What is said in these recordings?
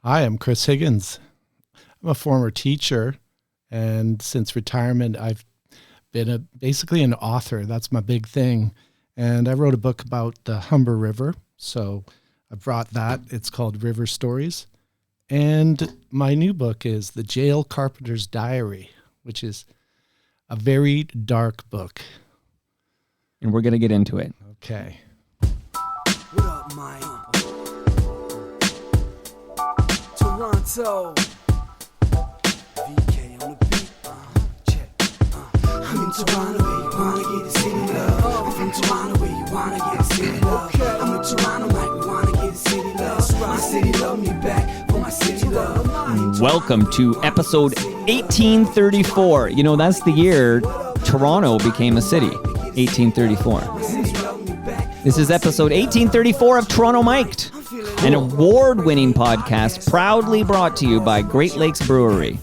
Hi, I'm Chris Higgins. I'm a former teacher, and since retirement, I've been basically an author. That's my big thing. And I wrote a book about the Humber River, so I brought that. It's called River Stories. And my new book is The Jail Carpenter's Diary, which is a very dark book. And we're going to get into it. Okay. What up, Mike? Toronto. VK on the beat. Check. I'm in Toronto where you wanna get a city love. I'm from Toronto where you wanna get a city love. I'm in Toronto like we wanna get a city love. My city love me back for my city love. Welcome to episode 1834. You know, that's the year Toronto became a city, 1834. This is episode 1834 of Toronto Mic'd, an award-winning podcast proudly brought to you by Great Lakes Brewery.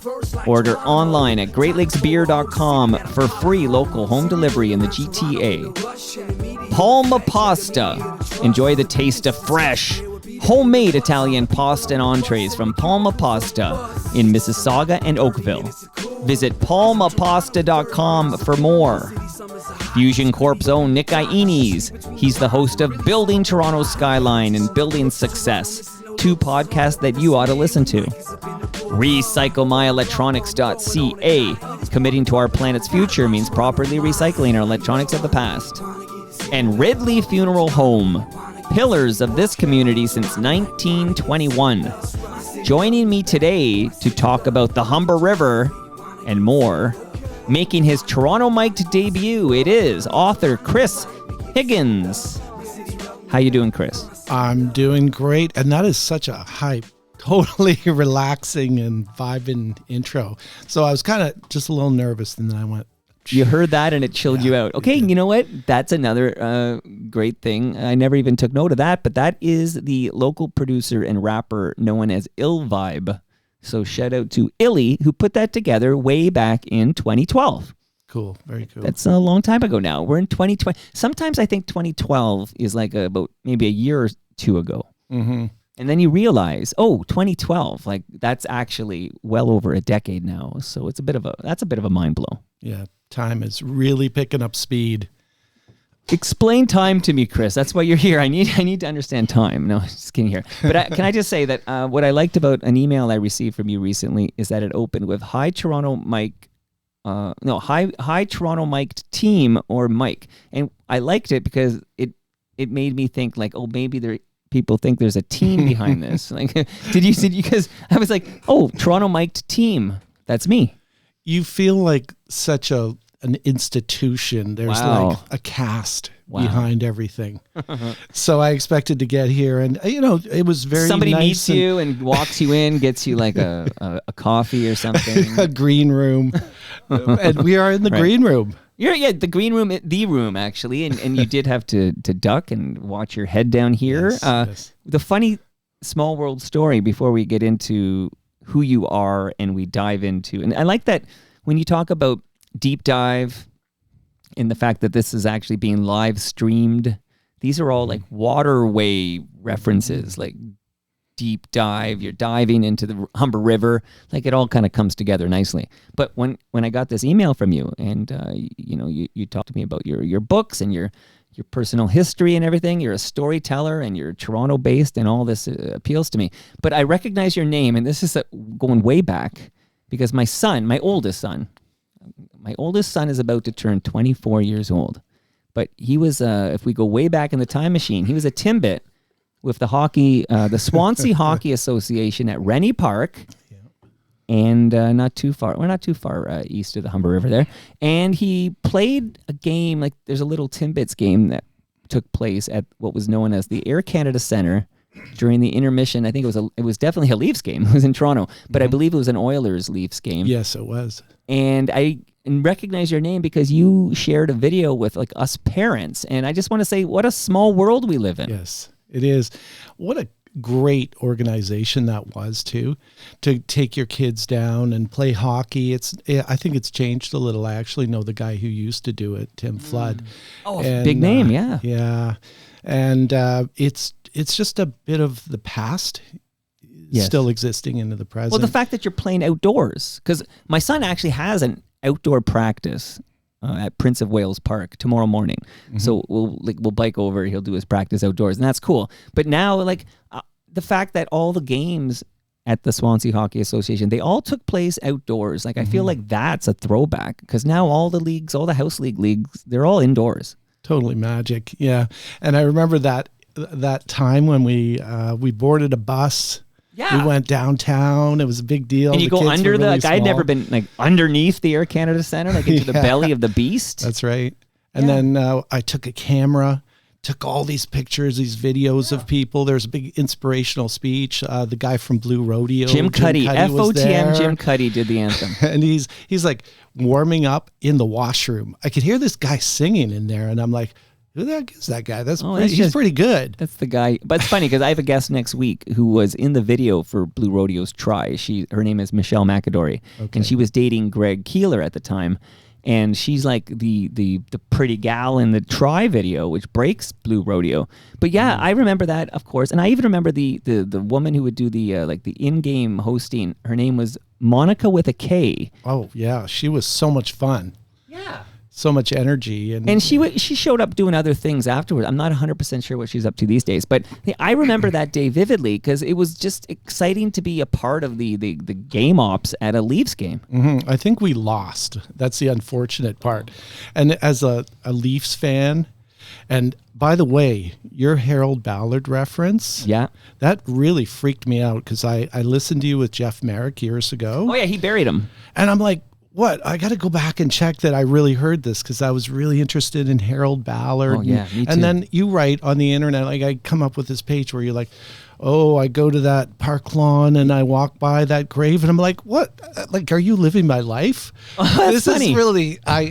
Order online at greatlakesbeer.com for free local home delivery in the GTA. Palma Pasta. Enjoy the taste of fresh, homemade Italian pasta and entrees from Palma Pasta in Mississauga and Oakville. Visit palmapasta.com for more. Fusion Corp's own Nick Iones. He's the host of Building Toronto's Skyline and Building Success, two podcasts that you ought to listen to. RecycleMyElectronics.ca. Committing to our planet's future means properly recycling our electronics of the past. And Ridley Funeral Home. Pillars of this community since 1921. Joining me today to talk about the Humber River and more, making his Toronto Mic'd debut, it is author Chris Higgins. How you doing, Chris? I'm doing great, and that is such a hype, totally relaxing and vibing intro. So I was kind of just a little nervous, and then I went, you heard that and it chilled you out. Okay, you know what? That's another great thing. I never even took note of that, but that is the local producer and rapper known as Ill Vibe. So shout out to Illy, who put that together way back in 2012. Cool, very cool. That's a long time ago now. We're in 2020. Sometimes I think 2012 is like about maybe a year or two ago. Mm-hmm. And then you realize, 2012, like that's actually well over a decade now. So it's that's a bit of a mind blow. Yeah, time is really picking up speed. Explain time to me, Chris. That's why you're here. I need to understand time. No, just kidding here. But can I just say that what I liked about an email I received from you recently is that it opened with "Hi Toronto Mike." Hi Toronto Mic'd team or Mike, and I liked it because it made me think like, maybe people think there's a team behind this. Like, did you? Because I was like, Toronto Mic'd team. That's me. You feel like such an institution. There's like a cast behind everything. So I expected to get here, and it was very somebody nice meets you and walks you in, gets you like a coffee or something. A green room, and we are in the green room. The green room, the room actually, and you did have to duck and watch your head down here. Yes. The funny small world story before we get into who you are and we dive into, and I like that when you talk about deep dive in the fact that this is actually being live streamed. These are all like waterway references, like deep dive. You're diving into the Humber River. Like it all kind of comes together nicely. But when I got this email from you and you talked to me about your books and your personal history and everything, you're a storyteller and you're Toronto based and all this appeals to me. But I recognize your name, and this is going way back because my oldest son is about to turn 24 years old. But he was, if we go way back in the time machine, he was a Timbit with the Swansea Hockey Association at Rennie Park. Yeah. And we're not too far east of the Humber River there. And he played a game, like there's a little Timbits game that took place at what was known as the Air Canada Centre during the intermission. I think it was definitely a Leafs game. It was in Toronto, but I believe it was an Oilers-Leafs game. Yes, it was. And I recognize your name because you shared a video with like us parents. And I just want to say, what a small world we live in. Yes, it is. What a great organization that was too, to take your kids down and play hockey. I think it's changed a little. I actually know the guy who used to do it, Tim Flood. Big name, yeah. Yeah. And it's just a bit of the past. still existing into the present. Well, the fact that you're playing outdoors, because my son actually has an outdoor practice at Prince of Wales Park tomorrow morning. So we'll bike over. He'll do his practice outdoors, and that's cool. But now, the fact that all the games at the Swansea Hockey Association, they all took place outdoors. I feel like that's a throwback, because now all the leagues, all the house leagues, they're all indoors. Totally magic, yeah. And I remember that time when we boarded a bus. Yeah. We went downtown. It was a big deal. And you go under I had never been underneath the Air Canada Center, into the belly of the beast. That's right. And then I took a camera, took all these pictures, these videos of people. There's a big inspirational speech. The guy from Blue Rodeo, Jim Cuddy, FOTM Jim Cuddy did the anthem. And he's like warming up in the washroom. I could hear this guy singing in there, and I'm like, who the heck is that guy? He's pretty good. That's the guy. But it's funny because I have a guest next week who was in the video for Blue Rodeo's Try. Her name is Michelle McAdory, and she was dating Greg Keeler at the time. And she's like the pretty gal in the Try video, which breaks Blue Rodeo. But yeah, I remember that, of course. And I even remember the woman who would do the in-game hosting. Her name was Monica with a K. Oh yeah, she was so much fun. Yeah. So much energy. And she showed up doing other things afterwards. I'm not 100% sure what she's up to these days. But I remember that day vividly because it was just exciting to be a part of the game ops at a Leafs game. I think we lost. That's the unfortunate part. And as a Leafs fan, and by the way, your Harold Ballard reference, that really freaked me out because I listened to you with Jeff Merrick years ago. Oh, yeah, he buried him. And I'm like, what? I got to go back and check that I really heard this because I was really interested in Harold Ballard. Oh, yeah, me too. And then you write on the internet, I come up with this page where you're like, oh, I go to that park lawn and I walk by that grave. And I'm like, what? Are you living my life? That's funny. Is really, I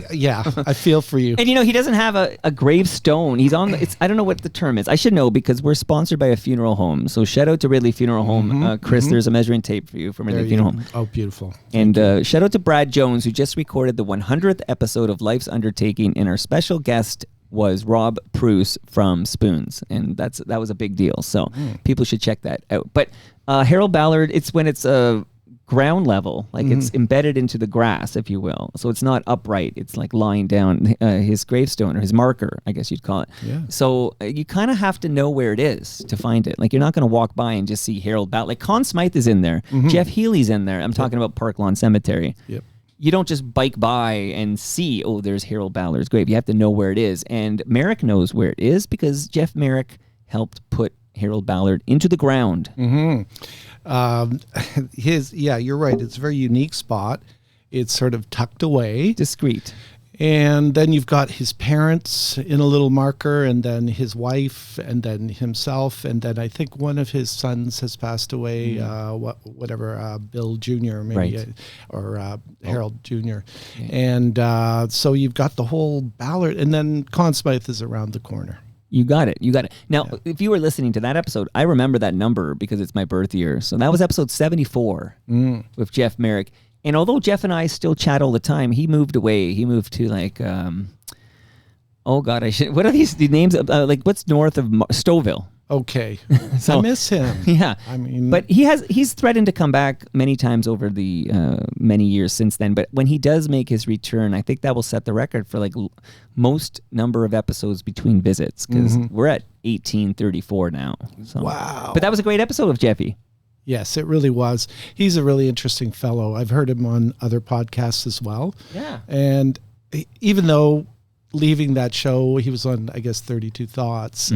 feel for you. And he doesn't have a gravestone. He's on, I don't know what the term is. I should know because we're sponsored by a funeral home. So shout out to Ridley Funeral Home. Chris, there's a measuring tape for you from Ridley Funeral Home. Oh, beautiful. And shout out to Brad Jones, who just recorded the 100th episode of Life's Undertaking. And our special guest was Rob Pruce from Spoons, and that was a big deal. So people should check that out. But Harold Ballard, it's when it's ground level, it's embedded into the grass, if you will. So it's not upright. It's like lying down his gravestone or his marker, I guess you'd call it. Yeah. So you kind of have to know where it is to find it. You're not going to walk by and just see Harold Ballard. Conn Smythe is in there. Jeff Healy's in there. I'm talking about Park Lawn Cemetery. Yep. You don't just bike by and see, oh, there's Harold Ballard's grave. You have to know where it is. And Merrick knows where it is because Jeff Merrick helped put Harold Ballard into the ground. You're right. It's a very unique spot. It's sort of tucked away. Discreet. And then you've got his parents in a little marker, and then his wife, and then himself, and then I think one of his sons has passed away, Bill Jr. maybe, right. or Harold Jr. Yeah. And so you've got the whole Ballard, and then Conn Smythe is around the corner. You got it. Now, if you were listening to that episode, I remember that number because it's my birth year. So that was episode 74 with Jeff Merrick. And although Jeff and I still chat all the time, he moved away. He moved to what are these names? What's north of Stouffville? Okay. So, I miss him. Yeah. I mean, but he's threatened to come back many times over the many years since then. But when he does make his return, I think that will set the record for most number of episodes between visits because we're at 1834 now. So. Wow. But that was a great episode of Jeffy. Yes, it really was. He's a really interesting fellow. I've heard him on other podcasts as well. Yeah. And even though leaving that show, he was on, I guess, 32 Thoughts.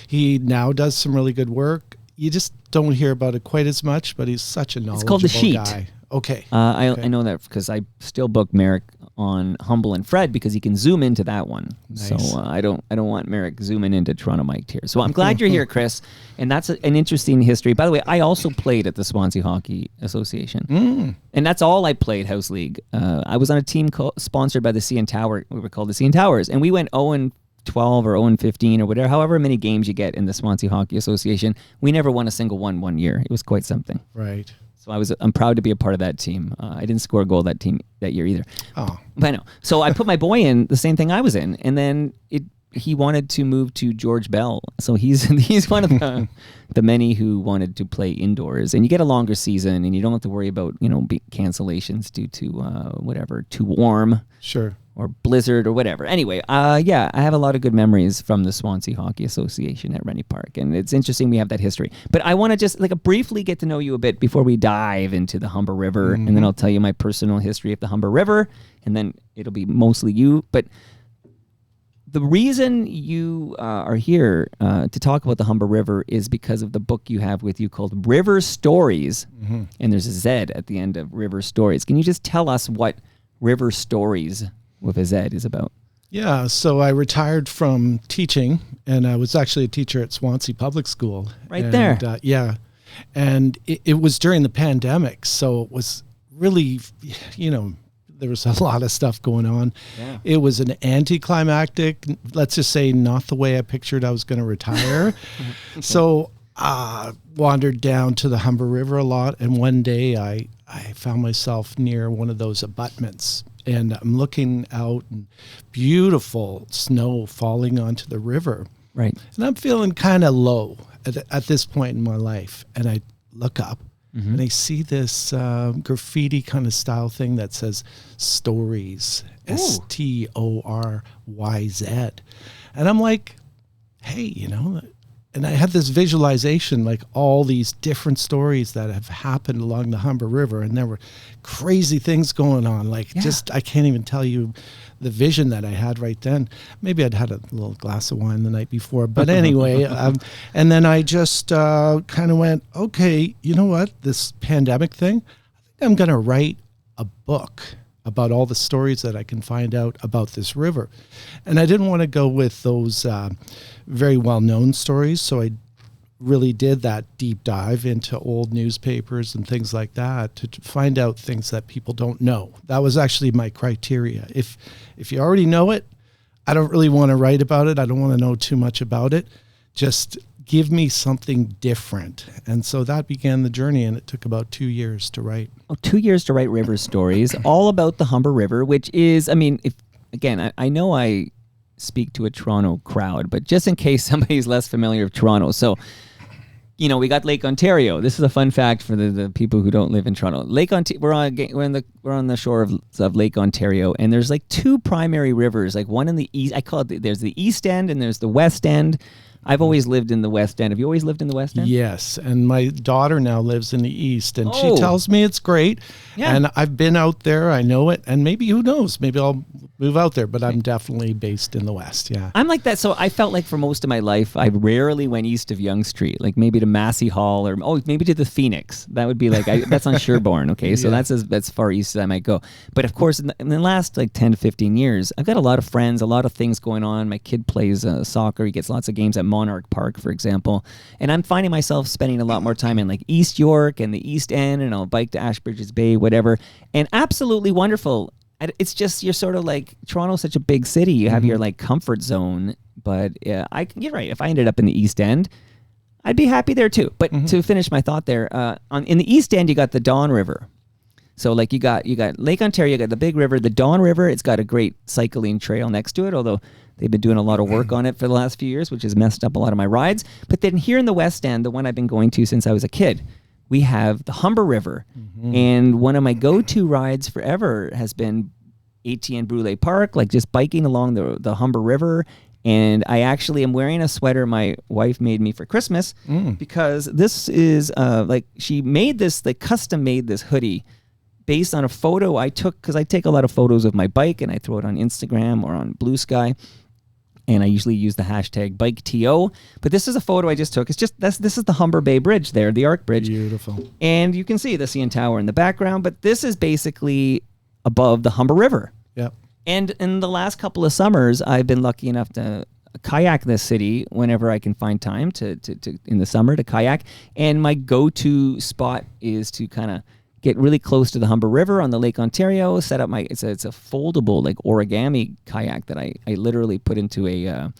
He now does some really good work. You just don't hear about it quite as much, but he's such a knowledgeable It's called The Sheet. guy. Okay. I know that because I still book Merrick on Humble and Fred because he can zoom into that one. Nice. So I don't want Merrick zooming into Toronto Mike here. So I'm glad you're here, Chris. And that's an interesting history. By the way, I also played at the Swansea Hockey Association. And that's all I played, House League. I was on a team sponsored by the CN Tower. We were called the CN Towers. And we went 0-12 or 0-15 or whatever, however many games you get in the Swansea Hockey Association. We never won a single one year. It was quite something. Right. So I'm proud to be a part of that team. I didn't score a goal that year either. Oh. But I know. So I put my boy in the same thing I was in, and then he wanted to move to George Bell. So he's one of the many who wanted to play indoors. And you get a longer season, and you don't have to worry about, cancellations due to whatever, too warm. Sure. Or blizzard or whatever. Anyway, I have a lot of good memories from the Swansea Hockey Association at Rennie Park. And it's interesting we have that history. But I want to just briefly get to know you a bit before we dive into the Humber River. And then I'll tell you my personal history of the Humber River. And then it'll be mostly you. But the reason you are here to talk about the Humber River is because of the book you have with you called River Stories. And there's a Z at the end of River Stories. Can you just tell us what River Stories with a Z is about? Yeah, so I retired from teaching, and I was actually a teacher at Swansea Public School. There. Yeah, and it was during the pandemic, so it was really, there was a lot of stuff going on. Yeah. It was an anticlimactic, let's just say, not the way I pictured I was going to retire. So wandered down to the Humber River a lot, and one day I found myself near one of those abutments, and I'm looking out, and beautiful snow falling onto the river. Right. And I'm feeling kind of low at this point in my life, and I look up, and I see this graffiti kind of style thing that says Stories, Storyz. And I'm like, hey, and I had this visualization, like all these different stories that have happened along the Humber River, and there were crazy things going on. I can't even tell you the vision that I had right then. Maybe I'd had a little glass of wine the night before, but anyway, and then I just kind of went, okay, you know what, this pandemic thing, I think I'm going to write a book about all the stories that I can find out about this river. And I didn't want to go with those very well-known stories, so I really did that deep dive into old newspapers and things like that to find out things that people don't know. That was actually my criteria. If you already know it, I don't really want to write about it. I don't want to know too much about it. Just give me something different. And so that began the journey, and it took about 2 years to write. 2 years to write River Stories, all about the Humber River, which is, I know I speak to a Toronto crowd, but just in case somebody's less familiar with Toronto. So, we got Lake Ontario. This is a fun fact for the people who don't live in Toronto. Lake Ontario, we're on the shore of Lake Ontario, and there's two primary rivers, one in the east. I call it there's the East End and there's the West End. I've always lived in the West End. Have you always lived in the West End? Yes, and my daughter now lives in the East, and she tells me it's great. Yeah. And I've been out there. I know it, and maybe, who knows, maybe I'll move out there, but I'm definitely based in the West, yeah. I'm like that, so I felt like for most of my life, I rarely went east of Yonge Street, maybe to Massey Hall, or maybe to the Phoenix. That would be that's on Sherbourne, okay? So that's far east as I might go. But of course, in the last 10 to 15 years, I've got a lot of friends, a lot of things going on. My kid plays soccer. He gets lots of games at Monarch Park, for example. And I'm finding myself spending a lot more time in East York and the East End, and I'll bike to Ashbridges Bay, whatever. And absolutely wonderful. It's just, you're sort of Toronto's such a big city. You have your comfort zone. But you're right. If I ended up in the East End, I'd be happy there too. But to finish my thought there, in the East End, you got the Don River. So you got Lake Ontario, you got the big river, the Don River. It's got a great cycling trail next to it, although they've been doing a lot of work on it for the last few years, which has messed up a lot of my rides. But then here in the West End, the one I've been going to since I was a kid, we have the Humber River. And one of my go-to rides forever has been Etienne Brule Park, just biking along the Humber River. And I actually am wearing a sweater my wife made me for Christmas because this is she made this, custom made this hoodie based on a photo I took, because I take a lot of photos of my bike and I throw it on Instagram or on Blue Sky. And I usually use the hashtag BikeTO. But this is a photo I just took. This is the Humber Bay Bridge there, the Arc Bridge. Beautiful. And you can see the CN Tower in the background, but this is basically above the Humber River. Yep. And in the last couple of summers, I've been lucky enough to kayak this city whenever I can find time to in the summer to kayak. And my go-to spot is to kind of get really close to the Humber River on the Lake Ontario, set up it's a foldable origami kayak that I literally put into a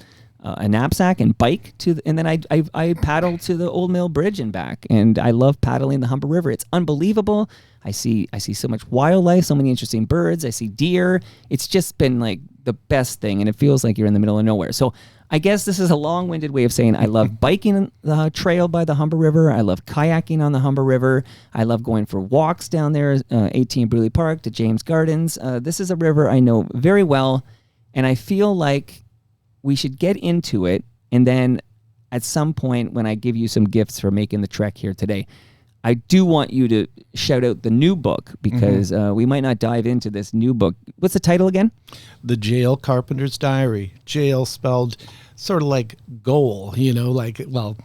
a knapsack and bike and then I paddle to the Old Mill Bridge and back. And I love paddling the Humber River. It's unbelievable. I see so much wildlife, so many interesting birds. I see deer. It's just been like the best thing, and it feels like you're in the middle of nowhere. So I guess this is a long-winded way of saying I love biking the trail by the Humber River. I love kayaking on the Humber River. I love going for walks down there, 18 Bruley Park to James Gardens. This is a river I know very well, and I feel like we should get into it, and then at some point when I give you some gifts for making the trek here today, I do want you to shout out the new book, because we might not dive into this new book. What's the title again? The Jail Carpenter's Diary. Jail spelled sort of like goal, Gaol.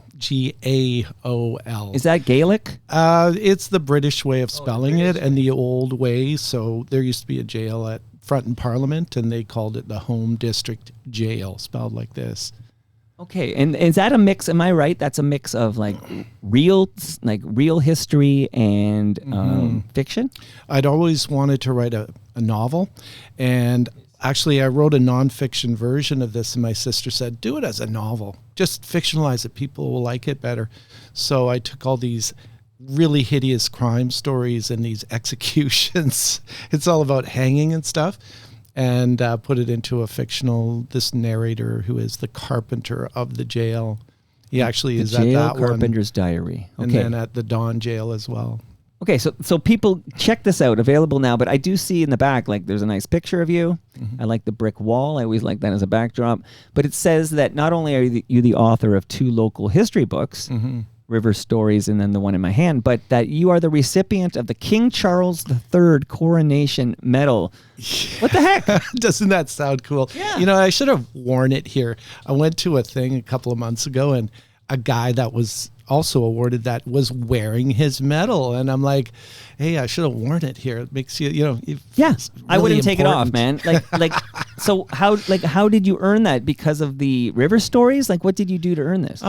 Is that Gaelic? It's the British way of spelling it, and the old way. So there used to be a jail at front in Parliament, and they called it the Home District Jail, spelled like this. Okay, and is that a mix? Am I right? That's a mix of real history and fiction. I'd always wanted to write a novel, and actually I wrote a nonfiction version of this, and my sister said, "Do it as a novel. Just fictionalize it. People will like it better." So I took all these really hideous crime stories and these executions. It's all about hanging and stuff. And put it into this narrator who is the carpenter of the jail. He actually is at that Jail Carpenter's Diary. Okay. And then at the Dawn Jail as well. Okay, so people, check this out, available now. But I do see in the back, there's a nice picture of you. I like the brick wall. I always like that as a backdrop. But it says that not only are you the author of 2 local history books, River Stories and then the one in my hand, but that you are the recipient of the King Charles III Coronation Medal. What the heck? Doesn't that sound cool? Yeah. I should have worn it here. I went to a thing a couple of months ago, and a guy that was also awarded that was wearing his medal, and I'm like, hey, I should have worn it here. It makes you, yeah, really I wouldn't take it off, man. So how did you earn that? Because of the River Stories? What did you do to earn this?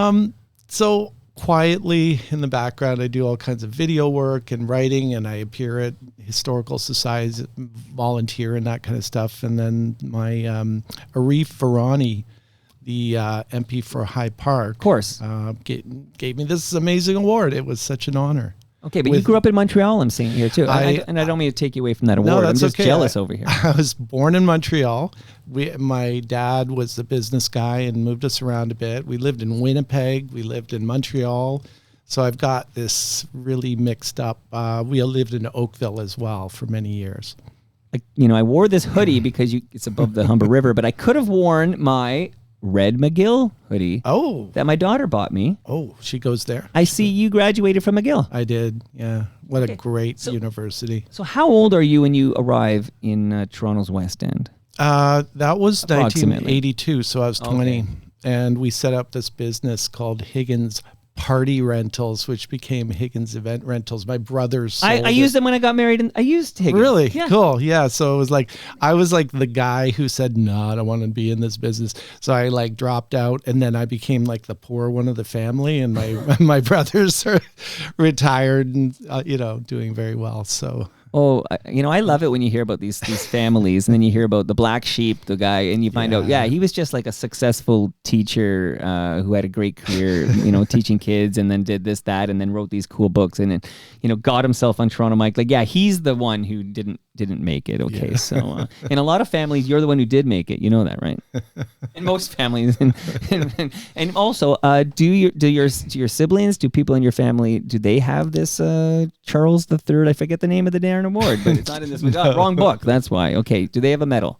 So quietly in the background, I do all kinds of video work and writing, and I appear at historical societies, volunteer and that kind of stuff. And then my Arif Varani, the MP for Hyde Park, of course, gave me this amazing award. It was such an honor. Okay, but you grew up in Montreal, I'm seeing here too. And I don't mean to take you away from that award. No, that's I'm just okay. jealous over here. I was born in Montreal. My dad was the business guy and moved us around a bit. We lived in Winnipeg. We lived in Montreal. So I've got this really mixed up. We lived in Oakville as well for many years. I wore this hoodie because it's above the Humber River, but I could have worn my Red McGill hoodie that my daughter bought me. Oh, she goes there. I see you graduated from McGill. I did, yeah. What a great university. So how old are you when you arrive in Toronto's West End? That was 1982, so I was 20. And we set up this business called Higgins Party Rentals, which became Higgins Event Rentals. My brothers sold I used them when I got married, and I used Higgins. Really? Yeah. Cool. Yeah. So it was I was the guy who said, no, I don't want to be in this business. So I dropped out, and then I became the poor one of the family, and my brothers are retired and, doing very well. So. Oh, I love it when you hear about these families, and then you hear about the black sheep, the guy, and you find out, he was just a successful teacher who had a great career, teaching kids, and then did this, that, and then wrote these cool books, and then, got himself on Toronto Mike. He's the one who didn't make it. Okay, so in a lot of families, you're the one who did make it. You know that, right? In most families, and also, do your siblings, do people in your family, do they have this Charles III? I forget the name of the damn award, but it's not in this. Wrong book. That's why. Okay, do they have a medal?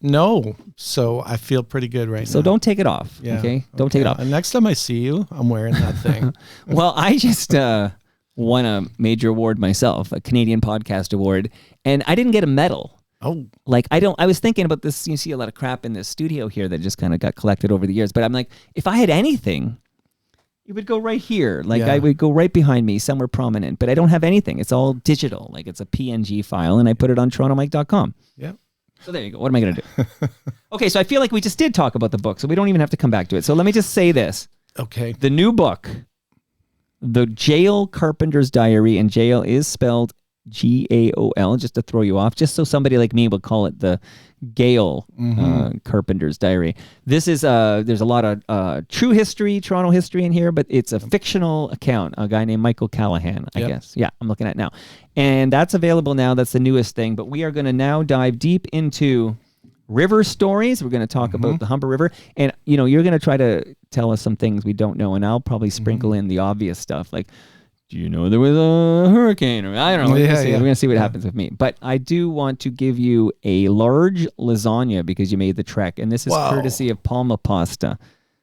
No, so I feel pretty good right now. So don't take it off. Yeah. Okay, don't take it off. And next time I see you, I'm wearing that thing. Well, I just won a major award myself, a Canadian Podcast Award, and I didn't get a medal. Oh. I was thinking about this. You see a lot of crap in this studio here that just kind of got collected over the years, but I'm if I had anything, it would go right here. I would go right behind me, somewhere prominent, but I don't have anything. It's all digital. It's a PNG file, and I put it on torontomike.com. Yeah. So there you go. What am I going to do? Okay, so I feel like we just did talk about the book, so we don't even have to come back to it. So let me just say this. Okay. The new book, The Jail Carpenter's Diary, and jail is spelled Gaol, just to throw you off, just so somebody like me would call it the Gale Carpenter's Diary. This is there's a lot of true history, Toronto history in here, but it's a fictional account. A guy named Michael Callahan, I guess. Yeah, I'm looking at it now, and that's available now. That's the newest thing. But we are going to now dive deep into river stories. We're going to talk about the Humber River, and you're going to try to tell us some things we don't know, and I'll probably sprinkle in the obvious stuff like, do you know there was a hurricane? Or I don't know. We're going to see what happens with me. But I do want to give you a large lasagna because you made the trek. And this is courtesy of Palma Pasta.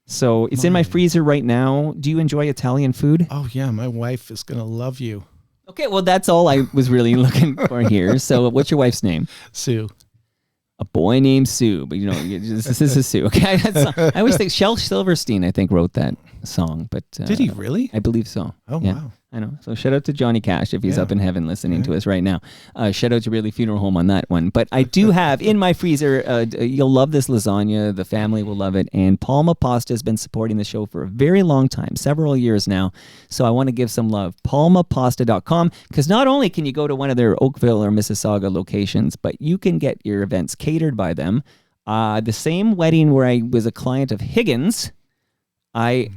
So it's in my freezer right now. Do you enjoy Italian food? Oh, yeah. My wife is going to love you. Okay, well, that's all I was really looking for here. So what's your wife's name? Sue. A boy named Sue. But, this is Sue. Okay, I always think Shel Silverstein, I think, wrote that song. But did he really? I believe so. Oh, wow. I know. So shout out to Johnny Cash if he's up in heaven listening to us right now. Shout out to Ridley Funeral Home on that one. But I do have in my freezer, you'll love this lasagna. The family will love it. And Palma Pasta has been supporting the show for a very long time, several years now. So I want to give some love. PalmaPasta.com, because not only can you go to one of their Oakville or Mississauga locations, but you can get your events catered by them. The same wedding where I was a client of Higgins, I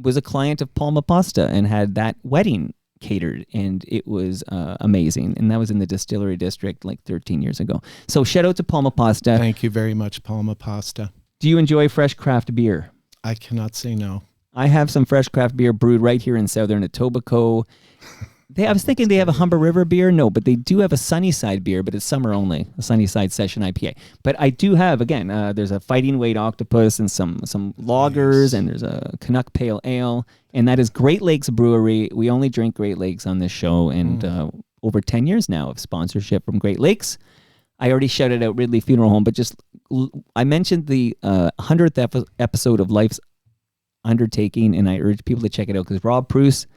was a client of Palma Pasta and had that wedding catered, and it was amazing. And that was in the Distillery District like 13 years ago. So shout out to Palma Pasta. Thank you very much, Palma Pasta. Do you enjoy fresh craft beer? I cannot say no. I have some fresh craft beer brewed right here in Southern Etobicoke. I was thinking they have a Humber River beer. No, but they do have a Sunnyside beer, but it's summer only, a Sunnyside Session IPA. But I do have, again, there's a Fighting Weight Octopus and some lagers, and there's a Canuck Pale Ale, and that is Great Lakes Brewery. We only drink Great Lakes on this show, and over 10 years now of sponsorship from Great Lakes. I already shouted out Ridley Funeral Home, but I mentioned the 100th episode of Life's Undertaking, and I urge people to check it out because Rob Pruce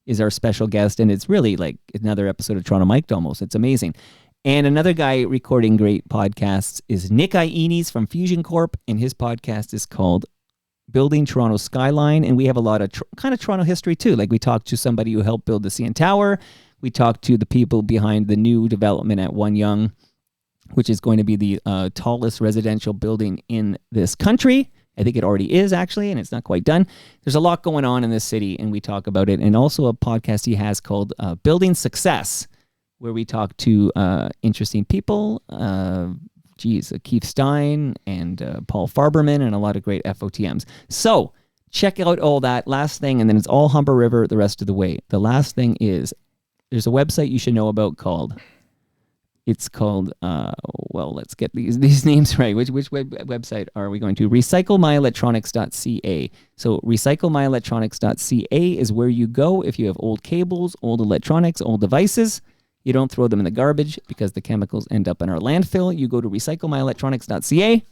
is our special guest, and it's really like another episode of Toronto Mic'd almost. It's amazing. And another guy recording great podcasts is Nick Iones from Fusion Corp, and his podcast is called Building Toronto Skyline, and we have a lot of kind of Toronto history too. Like we talked to somebody who helped build the CN Tower. We talked to the people behind the new development at One Yonge, which is going to be the tallest residential building in this country. I think it already is, actually, and it's not quite done. There's a lot going on in this city, and we talk about it. And also a podcast he has called Building Success, where we talk to interesting people, Keith Stein and Paul Farberman, and a lot of great FOTMs. So check out all that. Last thing, and then it's all Humber River the rest of the way. The last thing is there's a website you should know about called... It's called, let's get these names right. Which website are we going to? RecycleMyElectronics.ca. So RecycleMyElectronics.ca is where you go if you have old cables, old electronics, old devices. You don't throw them in the garbage because the chemicals end up in our landfill. You go to RecycleMyElectronics.ca,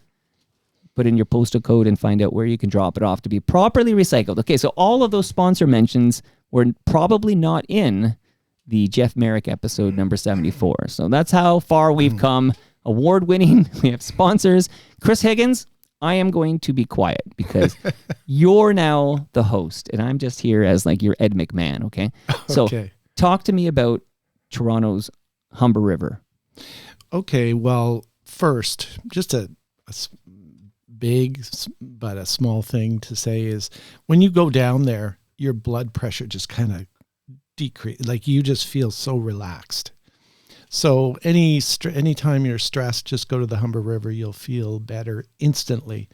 put in your postal code, and find out where you can drop it off to be properly recycled. Okay, so all of those sponsor mentions were probably not in the Jeff Merrick episode number 74. So that's how far we've come. Award-winning. We have sponsors. Chris Higgins, I am going to be quiet because you're now the host, and I'm just here as like your Ed McMahon, okay? So talk to me about Toronto's Humber River. Okay, well, first, just a big but a small thing to say is when you go down there, your blood pressure just kind of decrease, like you just feel so relaxed. So anytime you're stressed, just go to the Humber River, you'll feel better instantly.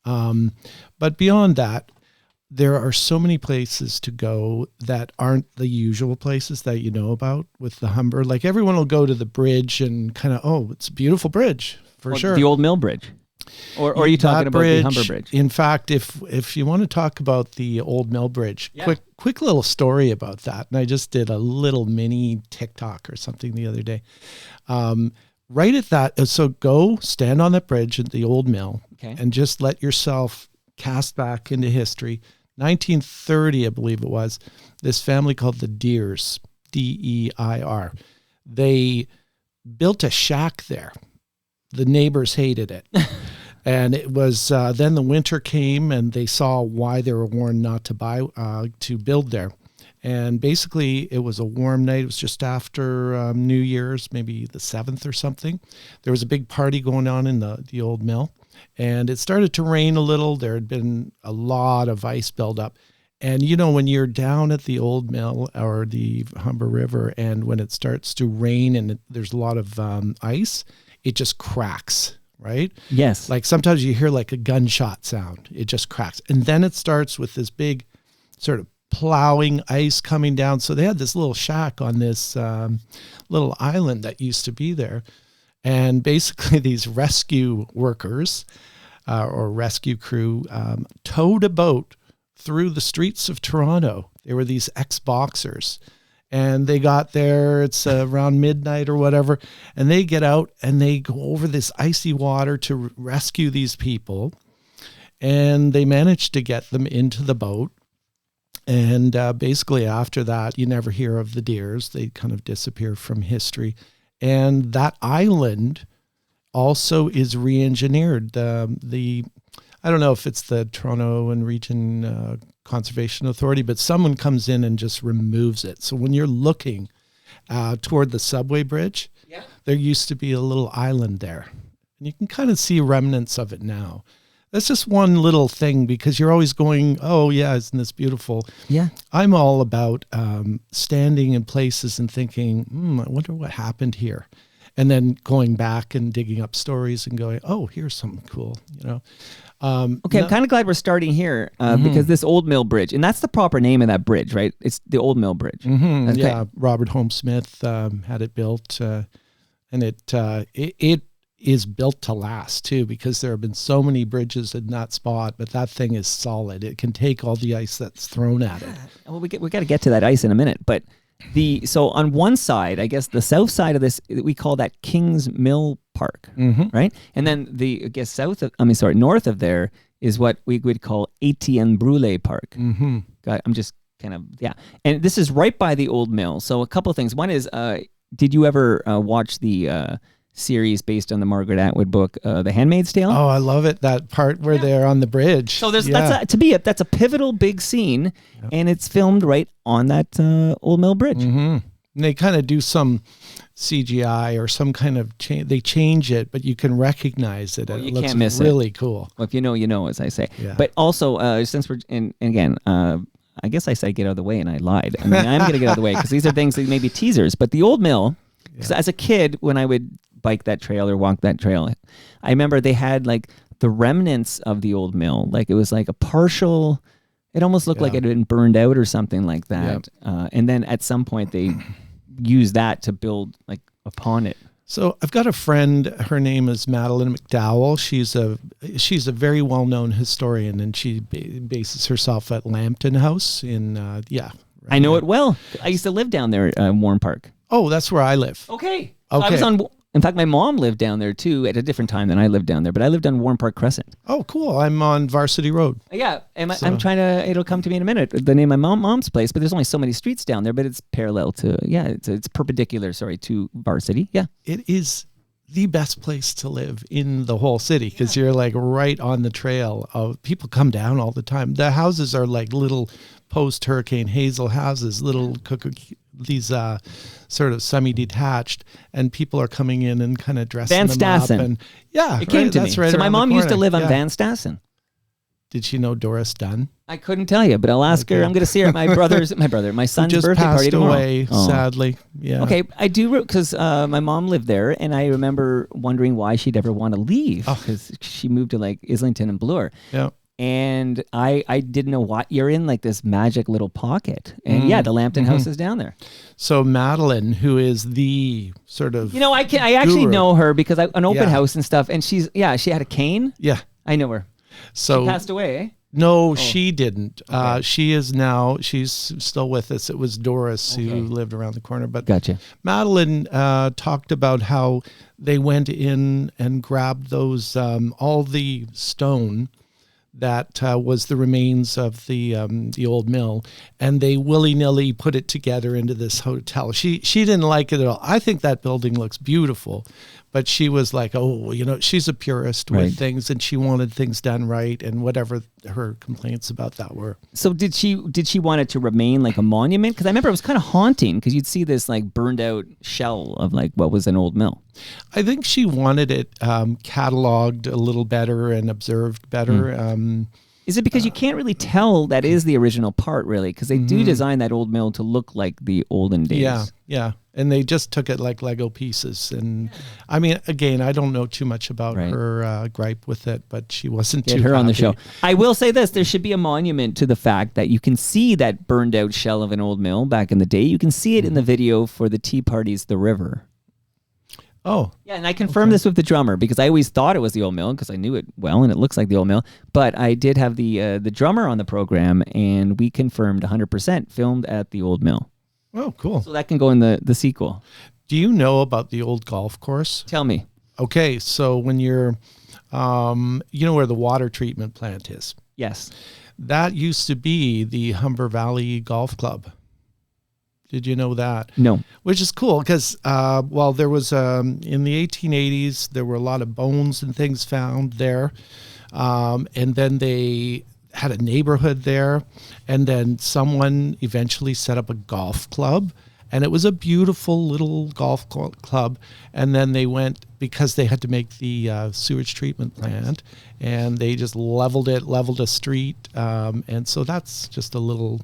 But beyond that, there are so many places to go that aren't the usual places that you know about with the Humber. Like everyone will go to the bridge and kind of, it's a beautiful bridge for sure. The Old Mill Bridge. Or are you talking about the Humber Bridge? In fact, if you want to talk about the Old Mill Bridge, quick little story about that. And I just did a little mini TikTok or something the other day. Right at that, so go stand on that bridge at the Old Mill and just let yourself cast back into history. 1930, I believe it was, this family called the Deers, D-E-I-R. They built a shack there. The neighbors hated it. And it was, then the winter came and they saw why they were warned not to build there. And basically, it was a warm night. It was just after New Year's, maybe the 7th or something. There was a big party going on in the old mill. And it started to rain a little. There had been a lot of ice buildup. And, when you're down at the old mill or the Humber River, and when it starts to rain and there's a lot of ice, it just cracks, right? Yes. Like sometimes you hear like a gunshot sound. It just cracks. And then it starts with this big sort of plowing ice coming down. So they had this little shack on this little island that used to be there. And basically these rescue workers or rescue crew towed a boat through the streets of Toronto. They were these ex-boxers. And they got there, it's around midnight or whatever, and they get out and they go over this icy water to rescue these people. And they managed to get them into the boat. And basically after that, you never hear of the Deers. They kind of disappear from history. And that island also is re-engineered. I don't know if it's the Toronto and Region Conservation Authority, but someone comes in and just removes it. So when you're looking toward the subway bridge, there used to be a little island there. And you can kind of see remnants of it now. That's just one little thing, because you're always going, oh, yeah, isn't this beautiful? Yeah. I'm all about standing in places and thinking, I wonder what happened here. And then going back and digging up stories and going, oh, here's something cool, Okay, I'm kind of glad we're starting here because this Old Mill Bridge, and that's the proper name of that bridge, right? It's the Old Mill Bridge. Mm-hmm. Okay. Yeah, Robert Holmes Smith had it built, and it is built to last too, because there have been so many bridges in that spot, but that thing is solid. It can take all the ice that's thrown at it. Well, we got to get to that ice in a minute, but so on one side, I guess the south side of this, we call that Kings Mill Park, right? And then north of there is what we would call Etienne Brûlé Park. Mm-hmm. I'm just kind of, and this is right by the old mill. So a couple of things. One is, did you ever watch the series based on the Margaret Atwood book, The Handmaid's Tale? Oh, I love it. That part where they're on the bridge. So that's a pivotal big scene, and it's filmed right on that Old Mill Bridge. Mm-hmm. And they kind of do some CGI or some kind of change. They change it, but you can recognize it. And it looks really cool. Well, if you know, as I say. Yeah. But also, since we're and again, I guess I said get out of the way, and I lied. I mean, I'm going to get out of the way because these are things that may be teasers. But the Old Mill, because as a kid, when I would bike that trail or walk that trail, I remember they had like the remnants of the old mill. Like it was like a partial, it almost looked like it had been burned out or something like that. And then at some point they used that to build like upon it. So I've got a friend, her name is Madeline McDowell. She's a very well-known historian, and she bases herself at Lambton House in, right I know it well. I used to live down there in Warren Park. Oh, that's where I live. Okay. So I was in fact, my mom lived down there too at a different time than I lived down there, but I lived on Warren Park Crescent. Oh, cool. I'm on Varsity Road. Yeah, and I'm trying to, it'll come to me in a minute, the name of my mom's place, but there's only so many streets down there, but it's parallel to, it's perpendicular, to Varsity. Yeah. It is the best place to live in the whole city because you're like right on the trail. People come down all the time. The houses are like little post-Hurricane Hazel houses, little these sort of semi-detached, and people are coming in and kind of dressing Van them Stassen. up. And it came to me. Right, so my mom used to live on Van Stassen. Did she know Doris Dunn? I couldn't tell you, but I'll ask her. I'm going to see her at my son's just birthday party tomorrow. Away, sadly. Yeah. Okay, I do, because my mom lived there, and I remember wondering why she'd ever want to leave, because she moved to like Islington and Bloor. Yeah. And I didn't know what you're in, like this magic little pocket. And the Lambton House is down there. So Madeline, who is the sort of I actually know her because an open house and stuff. And she had a cane. Yeah. I know her. So she passed away, eh? No, she didn't. Okay. She's still with us. It was Doris who lived around the corner. But gotcha. Madeline talked about how they went in and grabbed those, all the stone that was the remains of the old mill, and they willy-nilly put it together into this hotel. She didn't like it at all. I think that building looks beautiful, but she was like, she's a purist with things, and she wanted things done right and whatever her complaints about that were. So did she want it to remain like a monument? Because I remember it was kind of haunting because you'd see this like burned out shell of like what was an old mill. I think she wanted it cataloged a little better and observed better. Is it because you can't really tell that is the original part, really? Because they do design that old mill to look like the olden days. Yeah. And they just took it like Lego pieces. And I mean, again, I don't know too much about her gripe with it, but she wasn't Get too her happy. on the show. I will say this. There should be a monument to the fact that you can see that burned out shell of an old mill back in the day. You can see it in the video for the Tea Party's The River. Oh. Yeah, and I confirmed this with the drummer because I always thought it was the old mill because I knew it well and it looks like the old mill. But I did have the drummer on the program and we confirmed 100% filmed at the old mill. Oh, cool. So that can go in the sequel. Do you know about the old golf course? Tell me. Okay, so when you're, you know where the water treatment plant is? Yes. That used to be the Humber Valley Golf Club. Did you know that? No. Which is cool because, well, there was, in the 1880s, there were a lot of bones and things found there. And then they had a neighborhood there. And then someone eventually set up a golf club. And it was a beautiful little golf club. And then they went, because they had to make the sewage treatment plant, and they just leveled a street. And so that's just a little...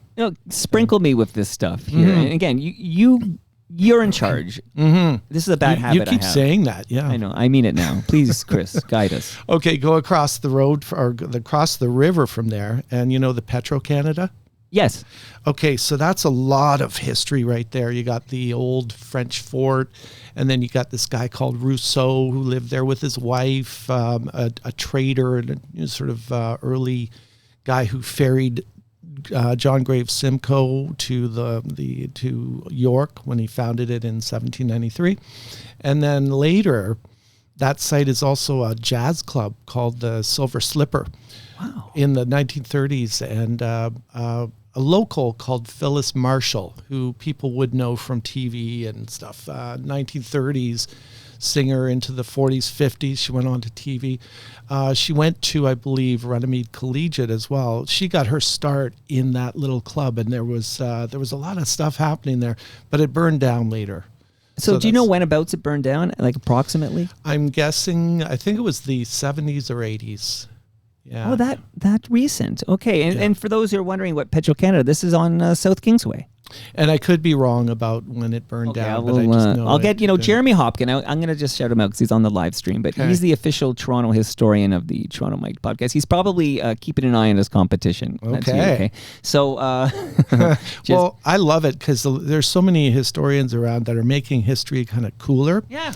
sprinkle me with this stuff here. And again, you're in charge. This is a bad habit I have. You keep saying that, yeah. I know. I mean it now. Please, Chris, guide us. Okay, go across the road, or across the river from there, and you know the Petro-Canada? Yes. Okay, so that's a lot of history right there. You got the old French fort, and then you got this guy called Rousseau who lived there with his wife, a trader and a sort of early guy who ferried John Graves Simcoe to York when he founded it in 1793. And then later, that site is also a jazz club called the Silver Slipper. Wow. In the 1930s, and a local called Phyllis Marshall, who people would know from TV and stuff. 1930s singer into the 40s, 50s. She went on to TV. She went to, I believe, Runnymede Collegiate as well. She got her start in that little club, and there was a lot of stuff happening there, but it burned down later. So do you know whenabouts it burned down, like approximately? I'm guessing, I think it was the 70s or 80s. Yeah. Oh, that recent. Okay, and for those who are wondering what Petro-Canada, this is on South Kingsway. And I could be wrong about when it burned down, but I just know I'll get, Jeremy Hopkin. I'm going to just shout him out because he's on the live stream, but he's the official Toronto historian of the Toronto Mike podcast. He's probably keeping an eye on his competition. Okay. So, well, I love it because there's so many historians around that are making history kind of cooler. Yeah.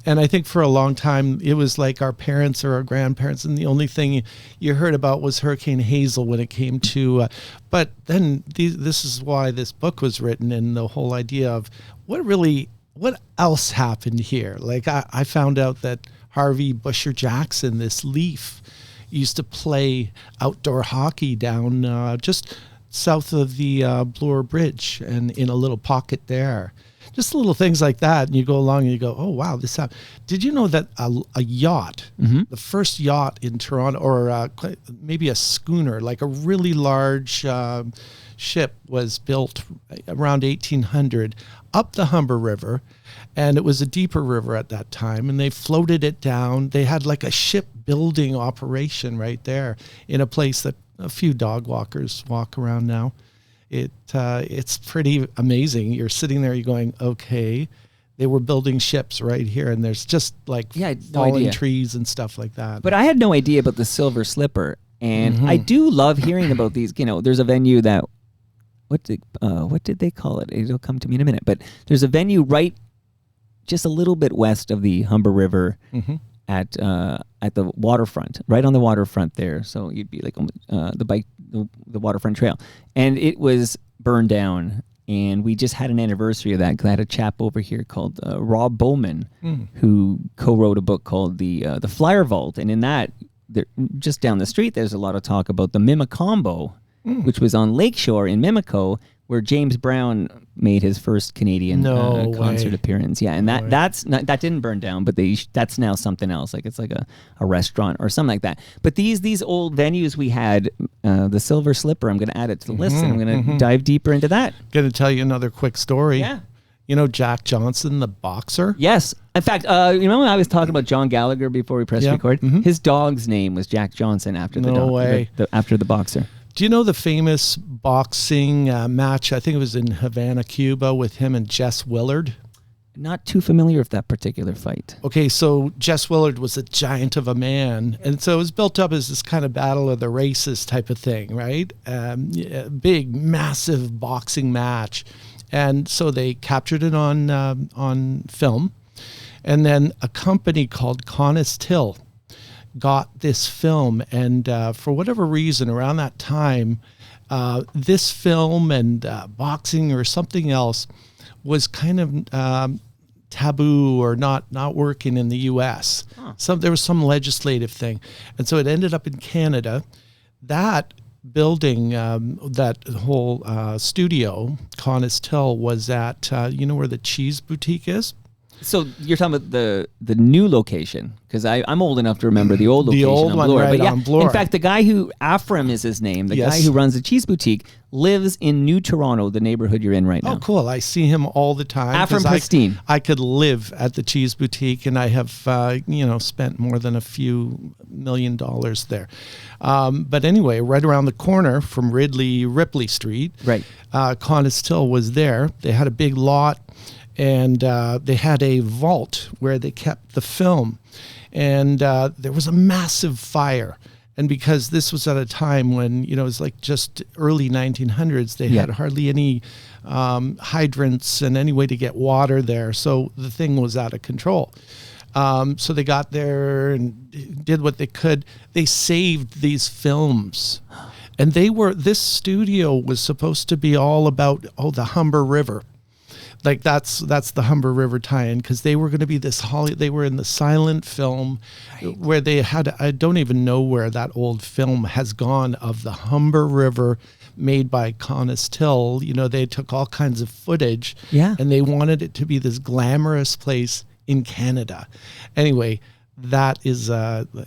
And I think for a long time, it was like our parents or our grandparents, and the only thing you heard about was Hurricane Hazel when it came to, but then this is why this book was written, and the whole idea of what else happened here. Like I found out that Harvey Busher Jackson, this Leaf, used to play outdoor hockey down just south of the Bloor Bridge and in a little pocket there. Just little things like that, and you go along and you go, oh, wow, this happened. Did you know that a yacht, the first yacht in Toronto, or maybe a schooner, like a really large ship, was built around 1800 up the Humber River, and it was a deeper river at that time, and they floated it down. They had like a shipbuilding operation right there in a place that a few dog walkers walk around now. It's pretty amazing. You're sitting there, you're going, okay, they were building ships right here, and there's just like fallen trees and stuff like that. But I had no idea about the Silver Slipper, and I do love hearing about these. There's a venue that what did they call it? It'll come to me in a minute. But there's a venue right just a little bit west of the Humber River. At the waterfront, right on the waterfront there. So you'd be like the waterfront trail. And it was burned down. And we just had an anniversary of that because I had a chap over here called Rob Bowman who co-wrote a book called the Flyer Vault. And in that, just down the street, there's a lot of talk about the Mimicombo, which was on Lakeshore in Mimico, where James Brown made his first Canadian No concert way. appearance. Yeah, and that didn't burn down, but that's now something else. Like it's like a restaurant or something like that. But these old venues we had, the Silver Slipper, I'm going to add it to the list, and I'm going to dive deeper into that. Going to tell you another quick story. Yeah. You know Jack Johnson, the boxer? Yes. In fact, when I was talking about John Gallagher before we pressed record, his dog's name was Jack Johnson after the No dog, way. after the boxer. Do you know the famous boxing match? I think it was in Havana, Cuba, with him and Jess Willard. Not too familiar with that particular fight. Okay, so Jess Willard was a giant of a man, and so it was built up as this kind of battle of the races type of thing, right? Big, massive boxing match, and so they captured it on film, and then a company called Connis Till got this film, and for whatever reason, around that time, this film and boxing or something else was kind of taboo or not working in the U.S. There was some legislative thing, and so it ended up in Canada. That building, that whole studio, Connis Till, was at where the cheese boutique is. So you're talking about the new location, because I'm old enough to remember the old location. The old on one, Bloor. right, But yeah, on Bloor. in fact, the guy who Afram is his name, the Yes. guy who runs the cheese boutique, lives in New Toronto, the neighborhood you're in right now. Oh, cool. I see him all the time. Afram 'cause Pristine. I could live at the cheese boutique, and I have, spent more than a few $1 million there. But anyway, right around the corner from Ripley Street, Right. Connis Till was there. They had a big lot, and they had a vault where they kept the film. And there was a massive fire. And because this was at a time when, it was like just early 1900s, they had hardly any hydrants and any way to get water there. So the thing was out of control. So they got there and did what they could. They saved these films. And this studio was supposed to be all about, the Humber River. Like that's the Humber River tie-in, because they were going to be they were in the silent film where they had, I don't even know where that old film has gone of the Humber River made by Connis Till. They took all kinds of footage, and they wanted it to be this glamorous place in Canada. Anyway, that is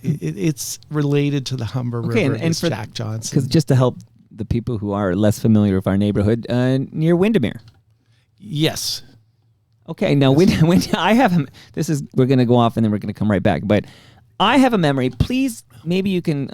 it's related to the Humber River. And for Jack Johnson, because just to help the people who are less familiar with our neighborhood, near Windermere. Yes. Okay. Now, when I have we're going to go off and then we're going to come right back. But I have a memory. Please, maybe you can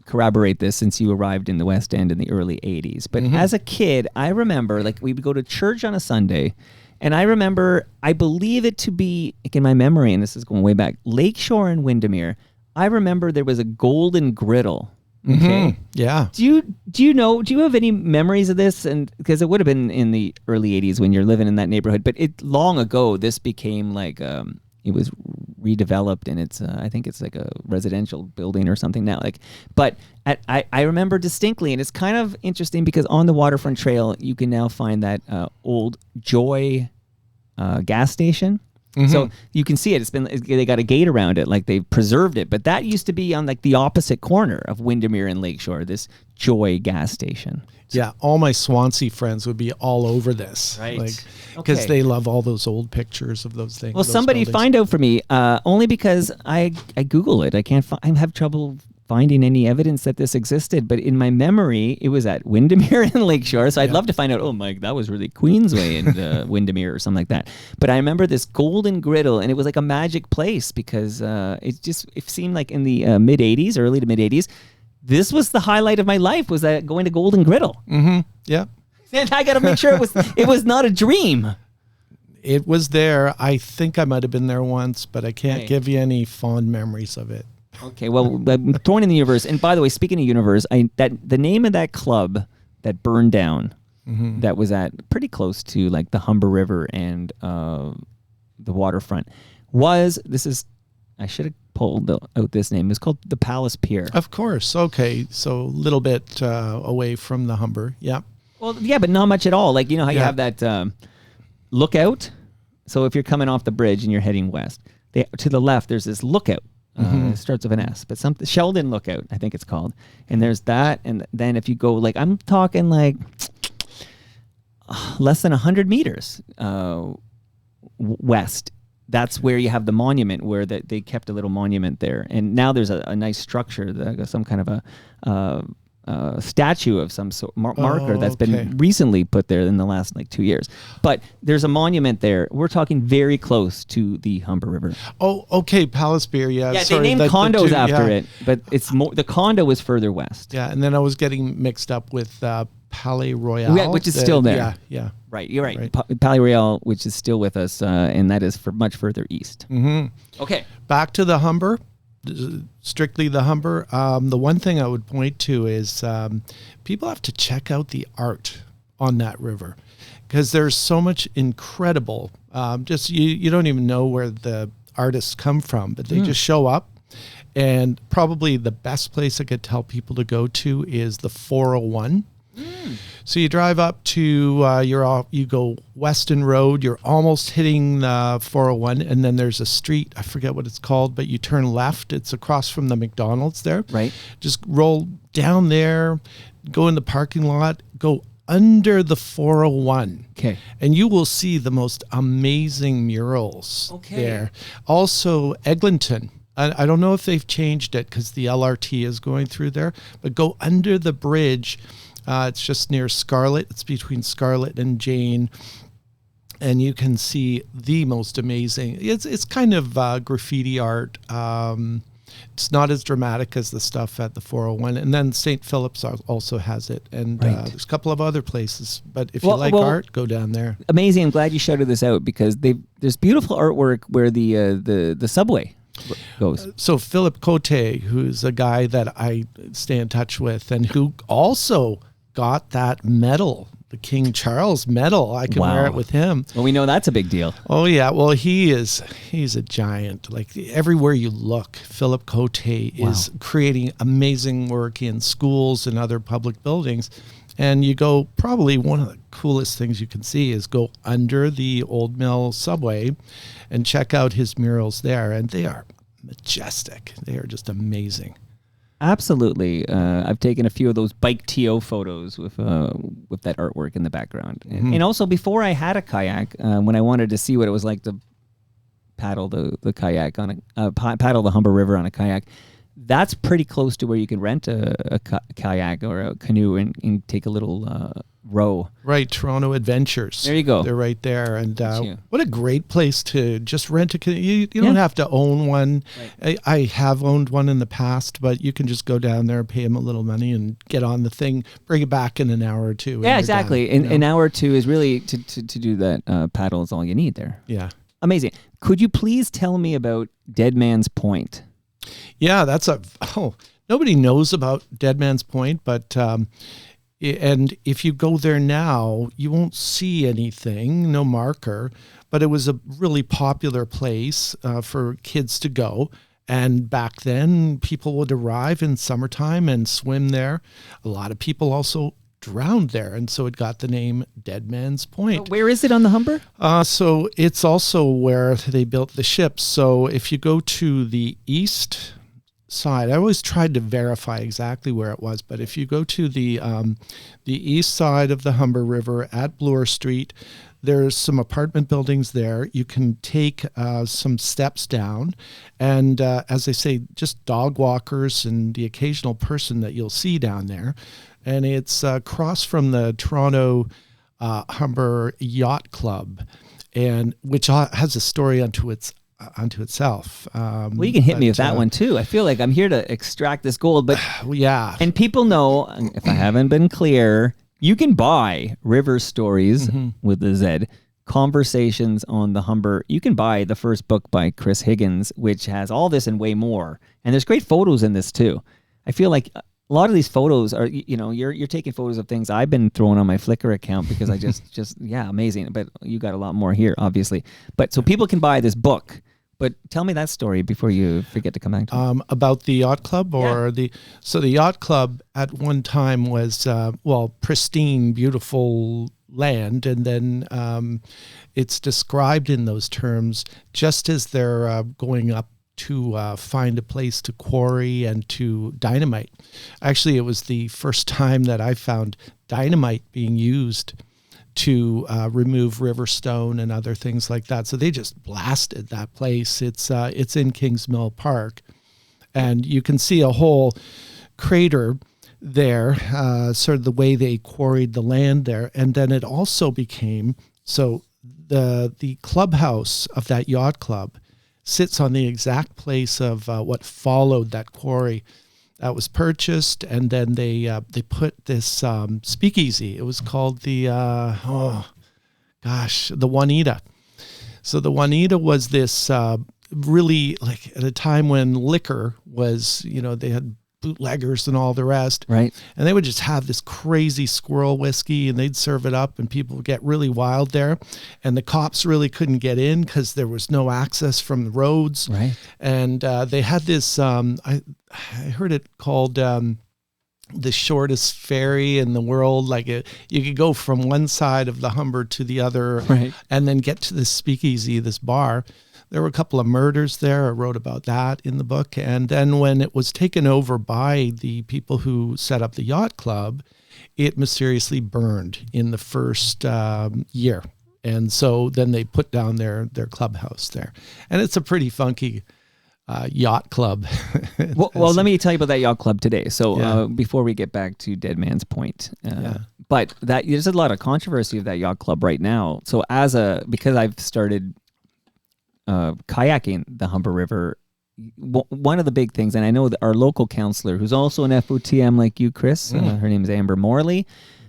corroborate this, since you arrived in the West End in the early '80s. But as a kid, I remember we would go to church on a Sunday, and I remember, I believe it to be, in my memory, and this is going way back, Lakeshore and Windermere. I remember there was a golden griddle. Okay. Yeah. Do you have any memories of this? And because it would have been in the early 80s when you're living in that neighborhood, but long ago, this became like, it was redeveloped, and it's, I think it's like a residential building or something now. But I remember distinctly, and it's kind of interesting because on the Waterfront Trail, you can now find that old Joy gas station. So you can see it. They got a gate around it, like they've preserved it. But that used to be on the opposite corner of Windermere and Lakeshore, this Joy gas station. Yeah, all my Swansea friends would be all over this, right? Because they love all those old pictures of those things. Well, somebody find out for me, only because I Google it. I have trouble finding any evidence that this existed, but in my memory, it was at Windermere and Lakeshore. So I'd love to find out, Mike, that was really Queensway and Windermere or something like that. But I remember this golden griddle, and it was like a magic place because it seemed like in the mid 80s, early to mid 80s, this was the highlight of my life, was going to Golden Griddle. Yeah. And I got to make sure it was not a dream. It was there. I think I might have been there once, but I can't give you any fond memories of it. Okay, well, I'm thrown in the universe. And by the way, speaking of universe, the name of that club that burned down, that was at pretty close to like the Humber River and the waterfront, I should have pulled out this name. It's called the Palace Pier. Of course. Okay, so a little bit away from the Humber. Yeah. Well, yeah, but not much at all. Like, you know how you have that lookout? So if you're coming off the bridge and you're heading west, to the left, there's this lookout. It starts with an S, but something Sheldon Lookout, I think it's called. And there's that, and then if you go I'm talking less than 100 meters west. That's where you have the monument, where they kept a little monument there. And now there's a nice structure, some kind of a statue of some sort, marker that's been recently put there in the last 2 years. But there's a monument there. We're talking very close to the Humber River. Oh, okay, Palace Beer, yeah. Yeah, sorry, they named condos after it, but it's more, the condo is further west. Yeah, and then I was getting mixed up with Palais Royal. Yeah, which is still there. Yeah. Right, you're right. Palais Royal, which is still with us, and that is for much further east. Mm-hmm. Okay. Back to the Humber, strictly the Humber. The one thing I would point to is people have to check out the art on that river, because there's so much incredible, just you don't even know where the artists come from, but they just show up. And probably the best place I could tell people to go to is the 401. So you drive up to you go Weston Road, you're almost hitting the 401, and then there's a street, I forget what it's called, but you turn left, it's across from the McDonald's there. Right. Just roll down there, go in the parking lot, go under the 401. Okay. And you will see the most amazing murals there. Also Eglinton. I don't know if they've changed it because the LRT is going through there, but go under the bridge. It's just near Scarlett. It's between Scarlett and Jane. And you can see the most amazing. It's kind of graffiti art. It's not as dramatic as the stuff at the 401. And then St. Philip's also has it. And there's a couple of other places. But if you like art, go down there. Amazing. I'm glad you shouted this out, because there's beautiful artwork where the subway goes. So Philip Cote, who's a guy that I stay in touch with, and who also got that medal, the King Charles medal. I can wear it with him. Well, we know that's a big deal. Oh yeah. Well, he's a giant. Like everywhere you look, Philip Cote is creating amazing work in schools and other public buildings. And you go, probably one of the coolest things you can see is go under the Old Mill subway and check out his murals there. And they are majestic. They are just amazing. Absolutely. I've taken a few of those bike TO photos with that artwork in the background. And also, before I had a kayak, when I wanted to see what it was like to paddle the kayak on paddle the Humber River on a kayak, that's pretty close to where you can rent a kayak or a canoe and take a little row. Right, Toronto Adventures. There you go. They're right there. And what a great place to just rent a canoe. You don't have to own one. Right. I have owned one in the past, but you can just go down there, pay them a little money, and get on the thing, bring it back in an hour or two. Yeah, exactly. An hour or two is really, to do that paddle is all you need there. Yeah. Amazing. Could you please tell me about Dead Man's Point? Yeah, nobody knows about Dead Man's Point, but and if you go there now, you won't see anything, no marker, but it was a really popular place for kids to go. And back then, people would arrive in summertime and swim there. A lot of people also drowned there, and so it got the name Dead Man's Point. Where is it on the Humber? So it's also where they built the ships. So if you go to the east side, I always tried to verify exactly where it was, but if you go to the east side of the Humber River at Bloor Street, there's some apartment buildings there. You can take some steps down, and as I say, just dog walkers and the occasional person that you'll see down there. And it's across from the Toronto Humber Yacht Club, and which has a story unto itself. Well, you can hit me with that one too. I feel like I'm here to extract this gold, but yeah. And people know, if I haven't been clear, you can buy River Stories with the Z, Conversations on the Humber. You can buy the first book by Chris Higgins, which has all this and way more. And there's great photos in this too. I feel like a lot of these photos are, you're taking photos of things I've been throwing on my Flickr account because I just amazing. But you got a lot more here, obviously. But so people can buy this book. But tell me that story before you forget to come back to it. About the yacht club, or the yacht club at one time was pristine, beautiful land, and then it's described in those terms just as they're going up to find a place to quarry and to dynamite. Actually, it was the first time that I found dynamite being used to remove river stone and other things like that. So they just blasted that place. It's in Kings Mill Park, and you can see a whole crater there, sort of the way they quarried the land there. And then it also became, so the clubhouse of that yacht club sits on the exact place of what followed that quarry that was purchased, and then they put this speakeasy. It was called the the Juanita. So the Juanita was this really, like, at a time when liquor was, they had bootleggers and all the rest. Right. And they would just have this crazy squirrel whiskey, and they'd serve it up, and people would get really wild there. And the cops really couldn't get in because there was no access from the roads. Right. And they had this, I heard it called the shortest ferry in the world. Like, you could go from one side of the Humber to the other, right, and then get to this speakeasy, this bar. There were a couple of murders there. I wrote about that in the book. And then when it was taken over by the people who set up the yacht club, it mysteriously burned in the first year. And so then they put down their clubhouse there. And it's a pretty funky yacht club. well, let me tell you about that yacht club today. So before we get back to Dead Man's Point, but there's a lot of controversy of that yacht club right now. So because I've started kayaking the Humber River, one of the big things, and I know that our local counselor, who's also an FOTM like you, Chris, her name is Amber Morley.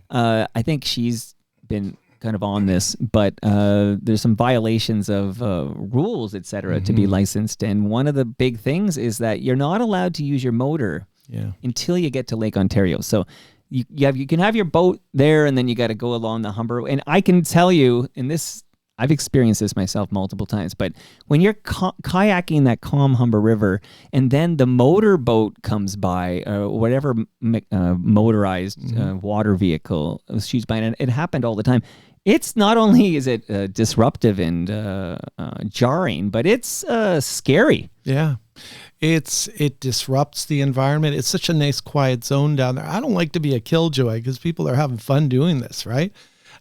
I think she's been kind of on this, but there's some violations of rules, et cetera, to be licensed. And one of the big things is that you're not allowed to use your motor until you get to Lake Ontario. So you can have your boat there, and then you got to go along the Humber. And I can tell you, I've experienced this myself multiple times, but when you're kayaking that calm Humber River, and then the motor boat comes by, whatever motorized water vehicle shoots by, and it happened all the time. It's not only is it disruptive and jarring, but it's scary. Yeah. It disrupts the environment. It's such a nice quiet zone down there. I don't like to be a killjoy because people are having fun doing this, right?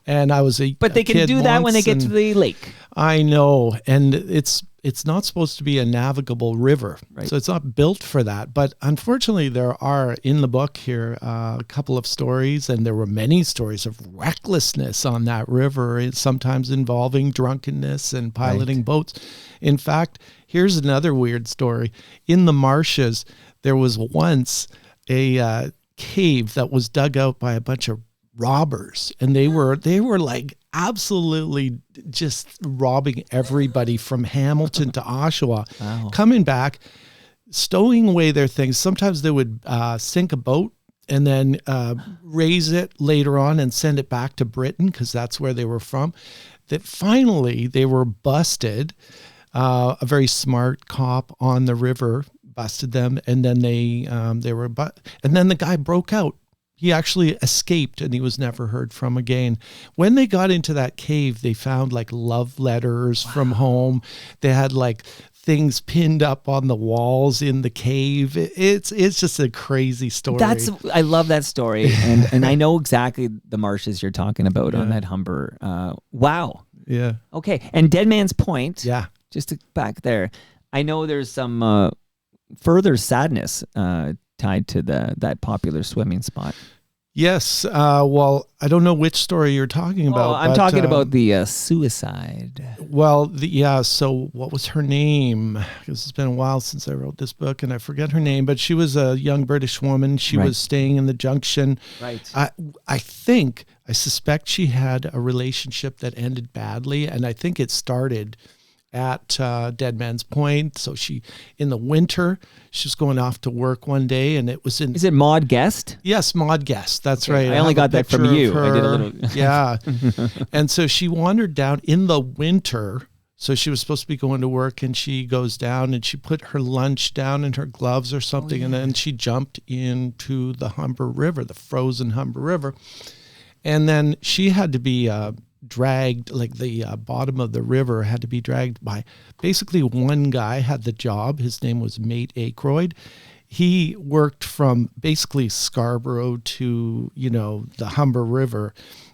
And I was but they can do that when they get to the lake. I know, and it's not supposed to be a navigable river, right. So it's not built for that. But unfortunately, there are in the book here a couple of stories, and there were many stories of recklessness on that river, sometimes involving drunkenness and piloting boats. In fact, here's another weird story. In the marshes, there was once a cave that was dug out by a bunch of robbers, and they were like absolutely just robbing everybody from Hamilton to Oshawa. Wow. Coming back, stowing away their things. Sometimes they would sink a boat and then raise it later on and send it back to Britain because that's where they were from. That finally they were busted. A very smart cop on the river busted them, and then and then the guy broke out. He actually escaped, and he was never heard from again. When they got into that cave, they found like love letters from home. They had like things pinned up on the walls in the cave. It's just a crazy story. I love that story, and I know exactly the marshes you're talking about on that Humber. Wow. Yeah. Okay, and Dead Man's Point. Yeah. Just back there, I know there's some further sadness tied to that popular swimming spot. Yes. Well, I don't know which story you're talking about. I'm talking about the suicide. Well, so what was her name? Because it's been a while since I wrote this book, and I forget her name, but she was a young British woman. She was staying in the Junction. Right. I suspect she had a relationship that ended badly, and I think it started at Dead Man's Point. So in the winter, she was going off to work one day, and it was in... Is it Maud Guest? Yes, Maud Guest. That's right. I only got that from you. I did a little... Yeah. And so she wandered down in the winter. So she was supposed to be going to work, and she goes down, and she put her lunch down in her gloves or something, and then she jumped into the Humber River, the frozen Humber River. And then she had to be... dragged, like the bottom of the river had to be dragged by basically one guy had the job. His name was Mate Aykroyd. He worked from basically Scarborough to, the Humber River.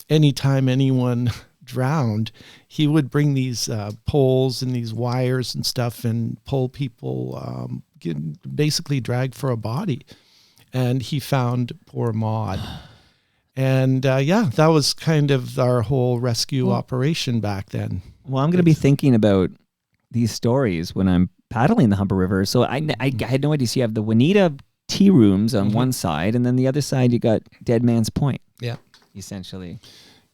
anytime anyone drowned, he would bring these poles and these wires and stuff and pull people, basically drag for a body. And he found poor Maud. And that was kind of our whole rescue operation back then. Well, I'm going to be thinking about these stories when I'm paddling the Humber River. So I had no idea. So you have the Juanita tea rooms on one side, and then the other side you got Dead Man's Point. Yeah. Essentially.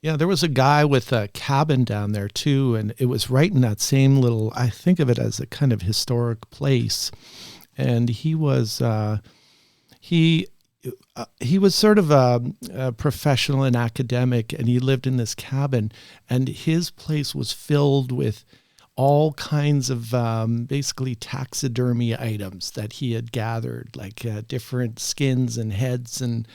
Yeah, there was a guy with a cabin down there too, and it was right in that same little, I think of it as a kind of historic place. And he was he was sort of a professional and academic, and he lived in this cabin, and his place was filled with all kinds of basically taxidermy items that he had gathered, like different skins and heads, and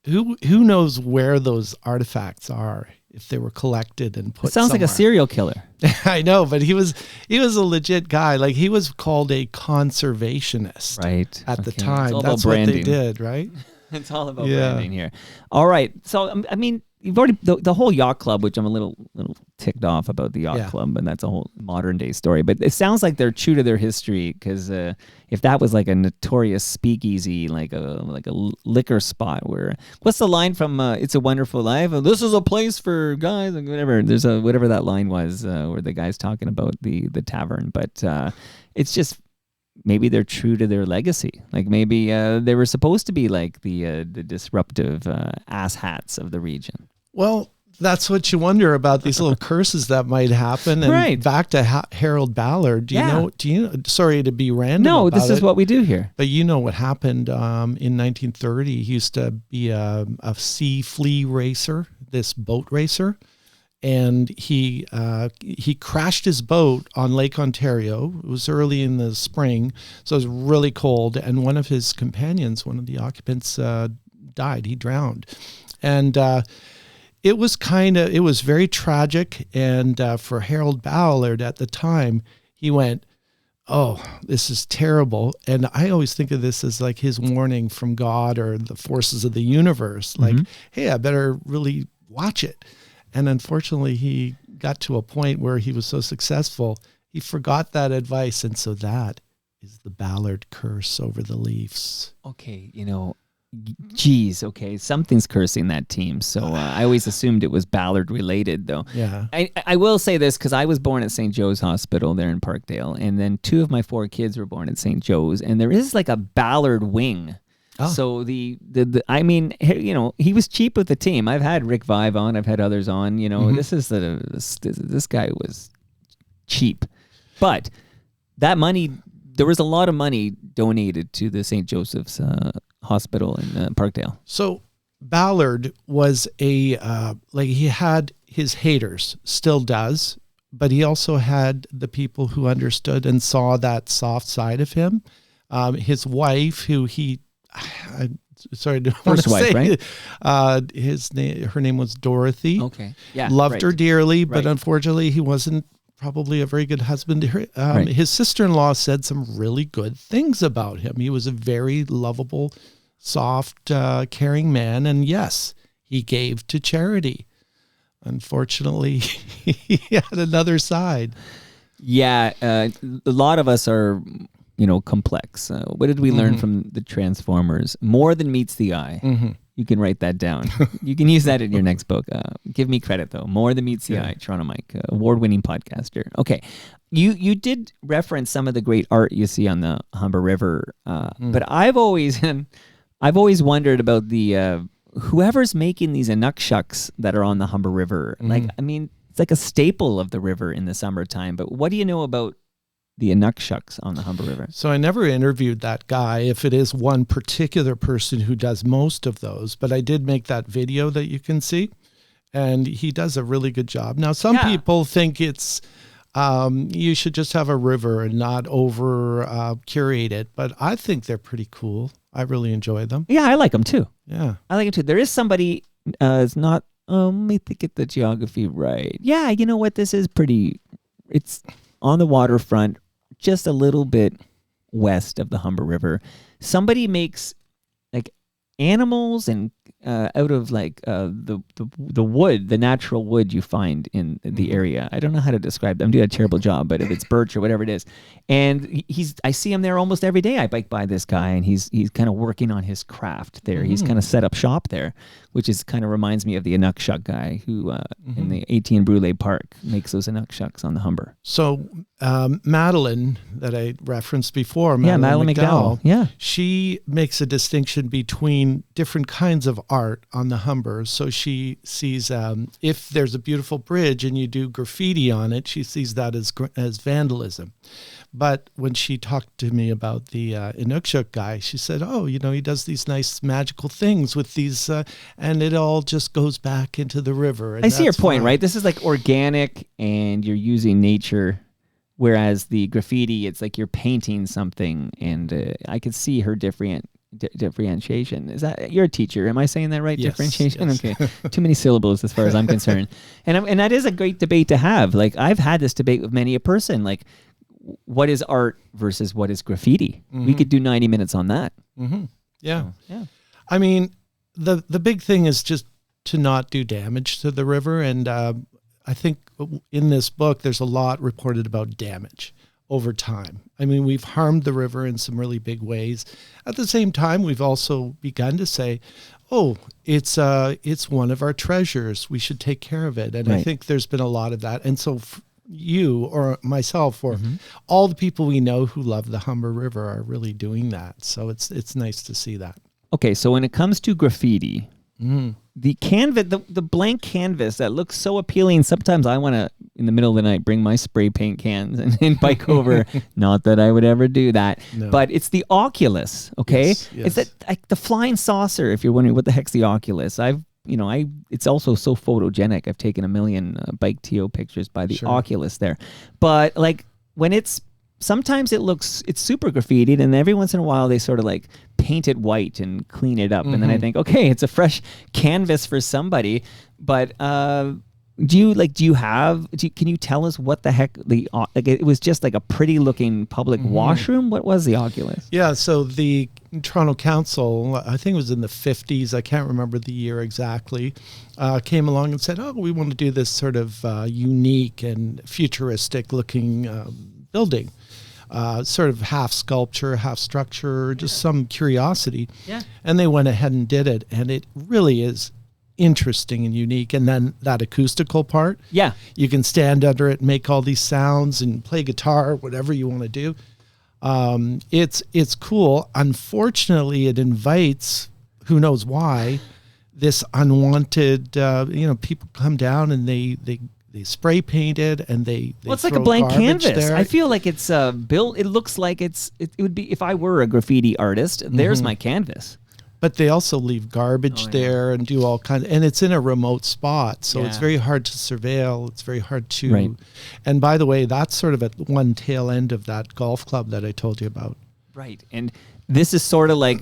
who knows where those artifacts are, if they were collected and put. It sounds somewhere. like a serial killer. I know, but he was a legit guy. Like, he was called a conservationist, right? At the time. It's all That's about what they branding. did, right? It's all about branding here. All right. So, I mean, you've already, the whole yacht club, which I'm a little ticked off about the yacht club, and that's a whole modern day story. But it sounds like they're true to their history, because if that was like a notorious speakeasy, like a liquor spot, where, what's the line from It's a Wonderful Life? This is a place for guys, and whatever. There's whatever that line was, where the guy's talking about the tavern. But it's just, maybe they're true to their legacy. Like, maybe they were supposed to be like the disruptive asshats of the region. Well, that's what you wonder about, these little curses that might happen. And right. Back to Harold Ballard. Do you know? Sorry to be random. No, about this is what we do here. But you know what happened in 1930? He used to be a sea flea racer, this boat racer. And he crashed his boat on Lake Ontario. It was early in the spring, so it was really cold. And one of his companions, one of the occupants, died. He drowned. And it was very tragic. And for Harold Ballard at the time, he went, "Oh, this is terrible." And I always think of this as like his warning from God or the forces of the universe. Like, hey, I better really watch it. And unfortunately, he got to a point where he was so successful, he forgot that advice. And so that is the Ballard curse over the Leafs. Okay, geez, okay, something's cursing that team. So I always assumed it was Ballard related, though. Yeah. I will say this, because I was born at St. Joe's Hospital there in Parkdale, and then 2 of my 4 kids were born at St. Joe's, and there is like a Ballard wing. Oh. So I mean, he was cheap with the team. I've had Rick Vive on, I've had others on. This guy was cheap, but that money, there was a lot of money donated to the St. Joseph's Hospital in Parkdale. So Ballard was he had his haters, still does, but he also had the people who understood and saw that soft side of him. His wife, who first wife, right? Her name was Dorothy. Okay, yeah, loved her dearly, but right. Unfortunately, he wasn't probably a very good husband to her. Right. His sister-in-law said some really good things about him. He was a very lovable, soft, caring man, and yes, he gave to charity. Unfortunately, he had another side. Yeah, a lot of us are, complex. What did we learn from the Transformers? More than meets the eye. Mm-hmm. You can write that down. You can use that in your next book. Give me credit, though. More than meets the eye. Toronto Mike, award-winning podcaster. Okay, you did reference some of the great art you see on the Humber River, but I've always wondered about the whoever's making these inukshuks that are on the Humber River. Like, I mean, it's like a staple of the river in the summertime. But what do you know about the inukshuks on the Humber River? So I never interviewed that guy, if it is one particular person who does most of those, but I did make that video that you can see, and he does a really good job. Now, some people think it's you should just have a river and not over curate it, but I think they're pretty cool. I really enjoy them. Yeah, I like them too. Yeah, I like them too. There is somebody, it's not, let me get the geography right. Yeah, you know what? This is pretty, it's on the waterfront, just a little bit west of the Humber River. Somebody makes like animals and out of like the wood, the natural wood you find in the area. I don't know how to describe them. I'm doing a terrible job, but if it's birch or whatever it is, and I see him there almost every day. I bike by this guy, and he's kind of working on his craft there. He's kind of set up shop there, which is kind of reminds me of the Inukshuk guy who in the AT&T Brule Park makes those Inukshuks on the Humber. So Madeline, that I referenced before, Madeline McDowell. Yeah, she makes a distinction between different kinds of art on the Humber. So she sees if there's a beautiful bridge and you do graffiti on it, she sees that as vandalism. But when she talked to me about the Inukshuk guy, she said, "Oh, he does these nice magical things with these, and it all just goes back into the river." And I see your point, right? This is like organic, and you're using nature. Whereas the graffiti, it's like you're painting something, and I could see her differentiation. Is that, you're a teacher? Am I saying that right? Yes, differentiation. yes. Okay, too many syllables as far as I'm concerned. And that is a great debate to have. Like I've had this debate with many a person. Like, what is art versus what is graffiti? We could do 90 minutes on that. Yeah, So, yeah. I mean, the big thing is just to not do damage to the river, and I think in this book, there's a lot reported about damage over time. I mean, we've harmed the river in some really big ways. At the same time, we've also begun to say, oh, it's one of our treasures. We should take care of it. And I think there's been a lot of that. And so you or myself or all the people we know who love the Humber River are really doing that. So it's nice to see that. Okay, so when it comes to graffiti, the canvas, the blank canvas that looks so appealing. Sometimes I want to, in the middle of the night, bring my spray paint cans and bike over. Not that I would ever do that, but it's the Oculus. Okay, Yes. it's that like the flying saucer. If you're wondering what the heck's the Oculus, it's also so photogenic. I've taken a million bike TO pictures by the Oculus there, but like when sometimes it's super graffitied, and every once in a while they sort of like paint it white and clean it up. And then I think, okay, it's a fresh canvas for somebody. But can you tell us what the heck it was just like a pretty looking public washroom? What was the Oculus? Yeah, so the Toronto Council, I think it was in the 50s, I can't remember the year exactly, came along and said, oh, we want to do this sort of unique and futuristic looking building. Sort of half sculpture, half structure, just some curiosity. Yeah. And they went ahead and did it. And it really is interesting and unique. And then that acoustical part. Yeah. You can stand under it and make all these sounds and play guitar, whatever you want to do. It's cool. Unfortunately, it invites, who knows why, this unwanted, people come down and they spray painted and they it's like a blank canvas. There. I feel like it's built. It looks like it would be, if I were a graffiti artist, there's my canvas. But they also leave garbage there and do all kinds, and it's in a remote spot. So it's very hard to surveil. It's very hard to, Right. And by the way, that's sort of at one tail end of that golf club that I told you about. Right. And this is sort of like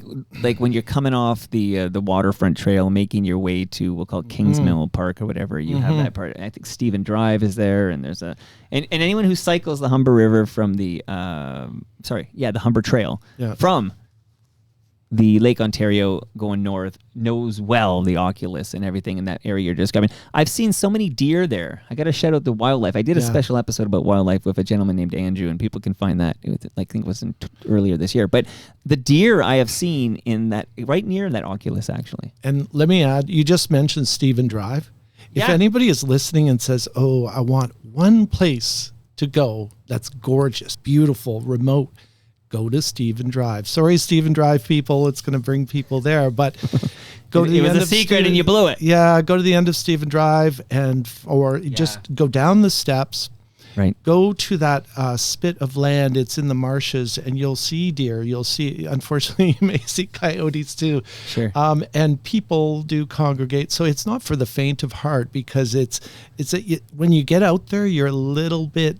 when you're coming off the waterfront trail, making your way to, we'll call it Kingsmill Park or whatever. You have that part. I think Stephen Drive is there, and there's and anyone who cycles the Humber River from the Humber Trail from the Lake Ontario going north knows well the Oculus and everything in that area you're describing. I've seen so many deer there. I got to shout out the wildlife. I did a special episode about wildlife with a gentleman named Andrew, and people can find that. I think it was earlier this year. But the deer I have seen in that, right near that Oculus, actually. And let me add, you just mentioned Stephen Drive. If anybody is listening and says, oh, I want one place to go that's gorgeous, beautiful, remote, go to Stephen Drive. Sorry, Stephen Drive people, it's going to bring people there, but go to the end of It was a secret and you blew it. Yeah, go to the end of Stephen Drive or just go down the steps. Right. Go to that spit of land. It's in the marshes, and you'll see deer. You'll see, unfortunately, you may see coyotes too. Sure. And people do congregate. So it's not for the faint of heart, because when you get out there, you're a little bit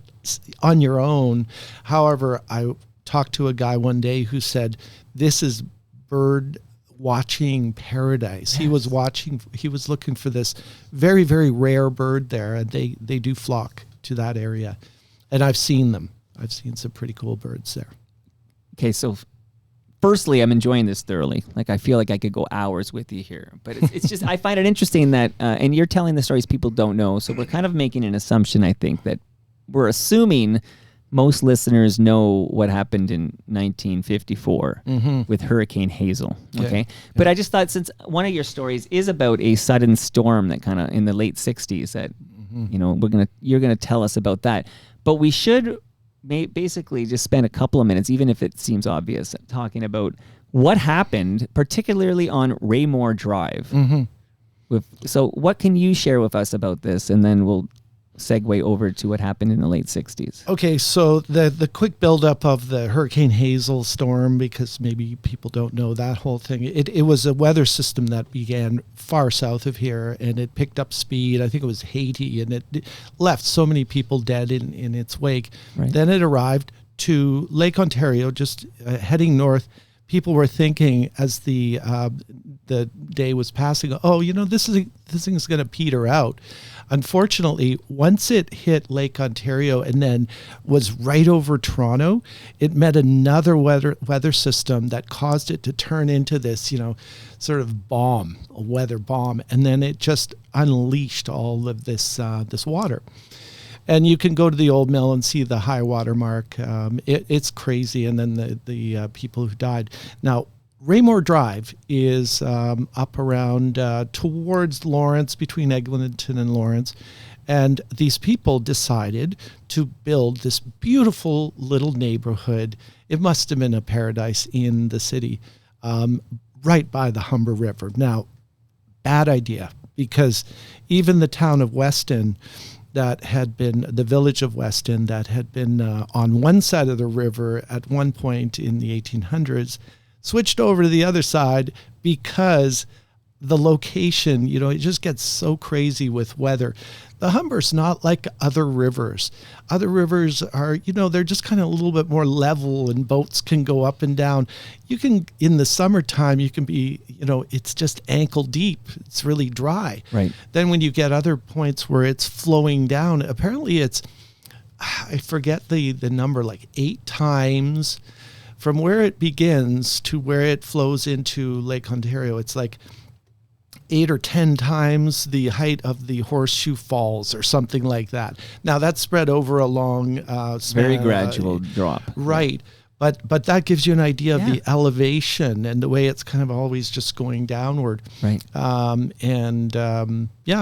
on your own. However, I talked to a guy one day who said, this is bird watching paradise. Yes. He was looking for this very, very rare bird there, and they do flock to that area. And I've seen them. I've seen some pretty cool birds there. Okay, so firstly, I'm enjoying this thoroughly. Like, I feel like I could go hours with you here. But it's just, I find it interesting that, and you're telling the stories people don't know. So we're kind of making an assumption, I think, that we're assuming most listeners know what happened in 1954 with Hurricane Hazel. Okay. But I just thought, since one of your stories is about a sudden storm that kind of in the late 60s that, you know, you're going to tell us about that. But we should basically just spend a couple of minutes, even if it seems obvious, talking about what happened, particularly on Raymore Drive. So what can you share with us about this? And then we'll segue over to what happened in the late 60s. Okay, so the quick buildup of the Hurricane Hazel storm, because maybe people don't know that whole thing. It was a weather system that began far south of here, and it picked up speed. I think it was Haiti, and it left so many people dead in its wake. Right. Then it arrived to Lake Ontario, just heading north. People were thinking as the day was passing, oh, you know, this thing's going to peter out. Unfortunately, once it hit Lake Ontario and then was right over Toronto, it met another weather system that caused it to turn into this, you know, sort of bomb, a weather bomb, and then it just unleashed all of this water. And you can go to the old mill and see the high water mark. It's crazy. And then the people who died. Now, Raymore Drive is up around towards Lawrence, between Eglinton and Lawrence. And these people decided to build this beautiful little neighborhood. It must have been a paradise in the city, right by the Humber River. Now, bad idea, because even the town of Weston, that had been the village of Weston, that had been on one side of the river at one point in the 1800s, switched over to the other side because the location, you know, it just gets so crazy with weather. The Humber's not like other rivers. Other rivers are, you know, they're just kind of a little bit more level and boats can go up and down. You can, in the summertime, you can be, you know, it's just ankle deep. It's really dry. Right. Then when you get other points where it's flowing down, apparently it's, I forget the number, like 8 times from where it begins to where it flows into Lake Ontario. It's like 8 or 10 times the height of the Horseshoe Falls or something like that. Now that's spread over a long very gradual drop. Right. But that gives you an idea of the elevation and the way it's kind of always just going downward. Right.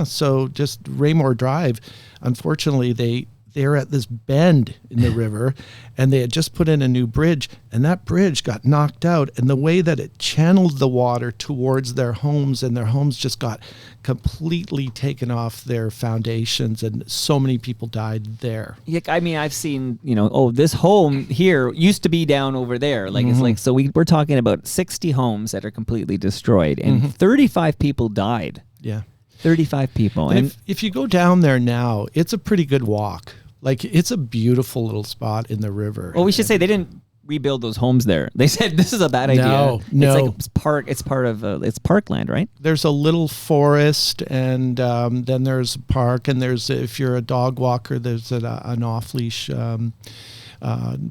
So just Raymore Drive, unfortunately, they're at this bend in the river, and they had just put in a new bridge, and that bridge got knocked out, and the way that it channeled the water towards their homes, and their homes just got completely taken off their foundations, and so many people died there. Yeah, I mean, I've seen, you know, this home here used to be down over there. Like, it's like, so we're talking about 60 homes that are completely destroyed, and 35 people died. Yeah. 35 people. And if you go down there now, it's a pretty good walk. Like, it's a beautiful little spot in the river. Well, we should say they didn't rebuild those homes there. They said this is a bad idea. No. It's like it's part of it's parkland, right? There's a little forest, and then there's a park, and there's, if you're a dog walker, there's an off-leash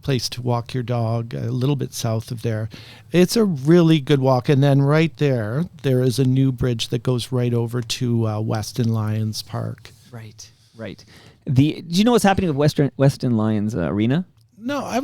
place to walk your dog a little bit south of there. It's a really good walk. And then right there is a new bridge that goes right over to Weston Lions Park. Right. Do you know what's happening with Weston Lions Arena? No, I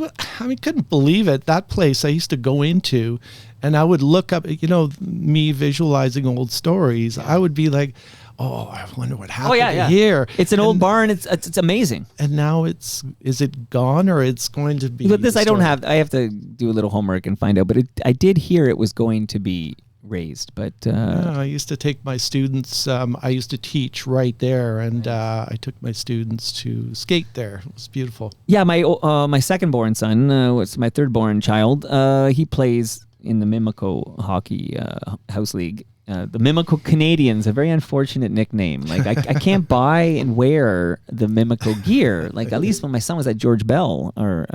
mean, couldn't believe it. That place I used to go into, and I would look up, you know, me visualizing old stories. I would be like, oh, I wonder what happened here. It's an old barn. It's amazing. And now is it gone, or it's going to be? But this I have to do a little homework and find out. But I did hear it was going to be raised, but I used to take my students. I used to teach right there, and I took my students to skate there. It was beautiful. Yeah, my second-born son, what's my third-born child, he plays in the Mimico Hockey House League. The Mimico Canadians, a very unfortunate nickname. Like, I can't buy and wear the Mimico gear. Like, at least when my son was at George Bell, or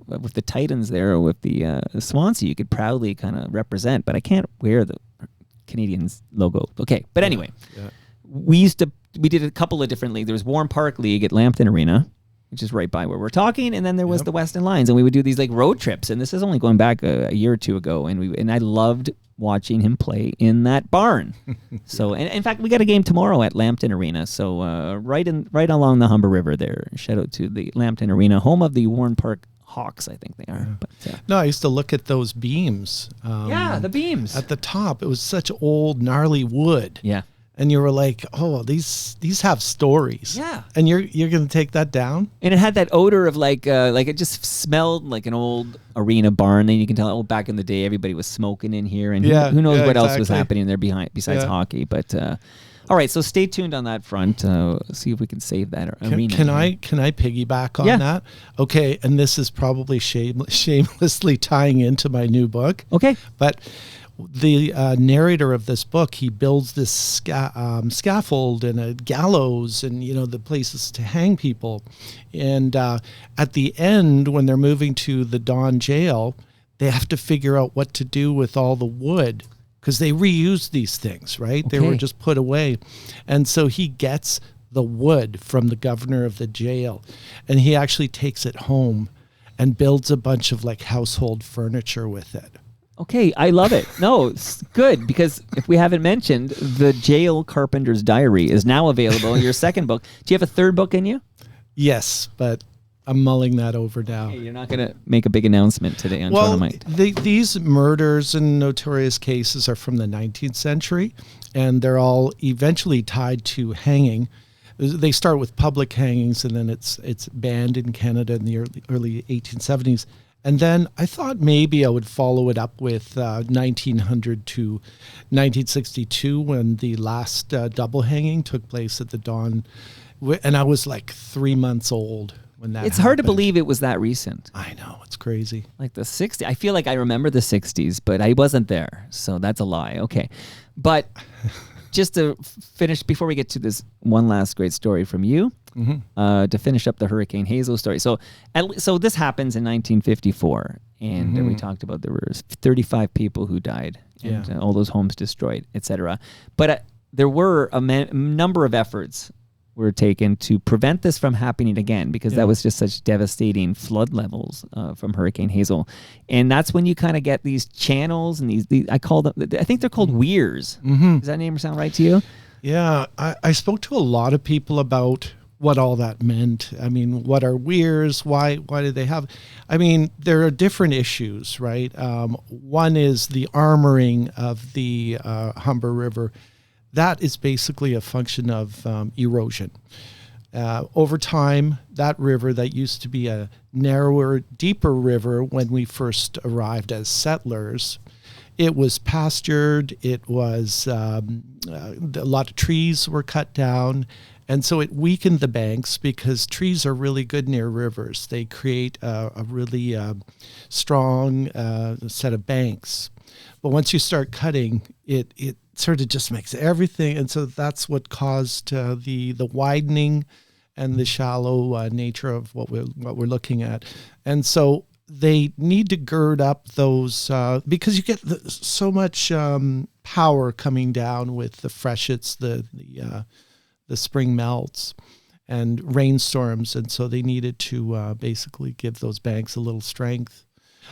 with the Titans there, or with the Swansea, you could proudly kind of represent, but I can't wear the Canadians logo. Okay, but anyway, we did a couple of different leagues. There was Warren Park League at Lambton Arena, which is right by where we're talking. And then there was the Weston Lions, and we would do these like road trips. And this is only going back a year or two ago. And I loved watching him play in that barn. So, and in fact, we got a game tomorrow at Lambton Arena. So right along the Humber River there. Shout out to the Lambton Arena, home of the Warren Park Hawks, I think they are. But, no, I used to look at those beams. The beams. At the top, it was such old, gnarly wood. Yeah. And you were like, oh, these have stories. Yeah. And you're going to take that down? And it had that odor of like it just smelled like an old arena barn. Then you can tell, back in the day, everybody was smoking in here. And who knows what else was happening there besides hockey. But all right, so stay tuned on that front. See if we can save that arena. Can I piggyback on that? Okay, and this is probably shamelessly tying into my new book. Okay. But the narrator of this book, he builds this scaffold and a gallows and, the places to hang people. And at the end, when they're moving to the Don jail, they have to figure out what to do with all the wood, because they reuse these things, right? Okay. They were just put away. And so he gets the wood from the governor of the jail, and he actually takes it home and builds a bunch of like household furniture with it. Okay, I love it. No, it's good, because if we haven't mentioned, the Jail Carpenter's Diary is now available, your second book. Do you have a third book in you? Yes, but I'm mulling that over now. Hey, you're not going to make a big announcement today on Toronto Mike. These murders and notorious cases are from the 19th century, and they're all eventually tied to hanging. They start with public hangings, and then it's banned in Canada in the early 1870s. And then I thought maybe I would follow it up with 1900 to 1962, when the last double hanging took place at the Don. And I was like 3 months old when that It's hard to believe it was that recent. I know, it's crazy. Like the 60s. I feel like I remember the 60s, but I wasn't there. So that's a lie. Okay. But just to finish, before we get to this one last great story from you, to finish up the Hurricane Hazel story. So this happens in 1954, and we talked about there were 35 people who died, and all those homes destroyed, etc. But there were a number of efforts were taken to prevent this from happening again, because that was just such devastating flood levels from Hurricane Hazel. And that's when you kind of get these channels and these I think they're called weirs. Does that name sound right to you? Yeah, I spoke to a lot of people about what all that meant. I mean, what are weirs? Why did they have? I mean, there are different issues, right? One is the armoring of the Humber River. That is basically a function of erosion. Over time, that river that used to be a narrower, deeper river when we first arrived as settlers, it was pastured. It was a lot of trees were cut down. And so it weakened the banks, because trees are really good near rivers. They create a really strong set of banks. But once you start cutting, it sort of just makes everything. And so that's what caused the widening and the shallow nature of what we're looking at. And so they need to gird up those because you get so much power coming down with the freshets, the spring melts and rainstorms, and so they needed to basically give those banks a little strength.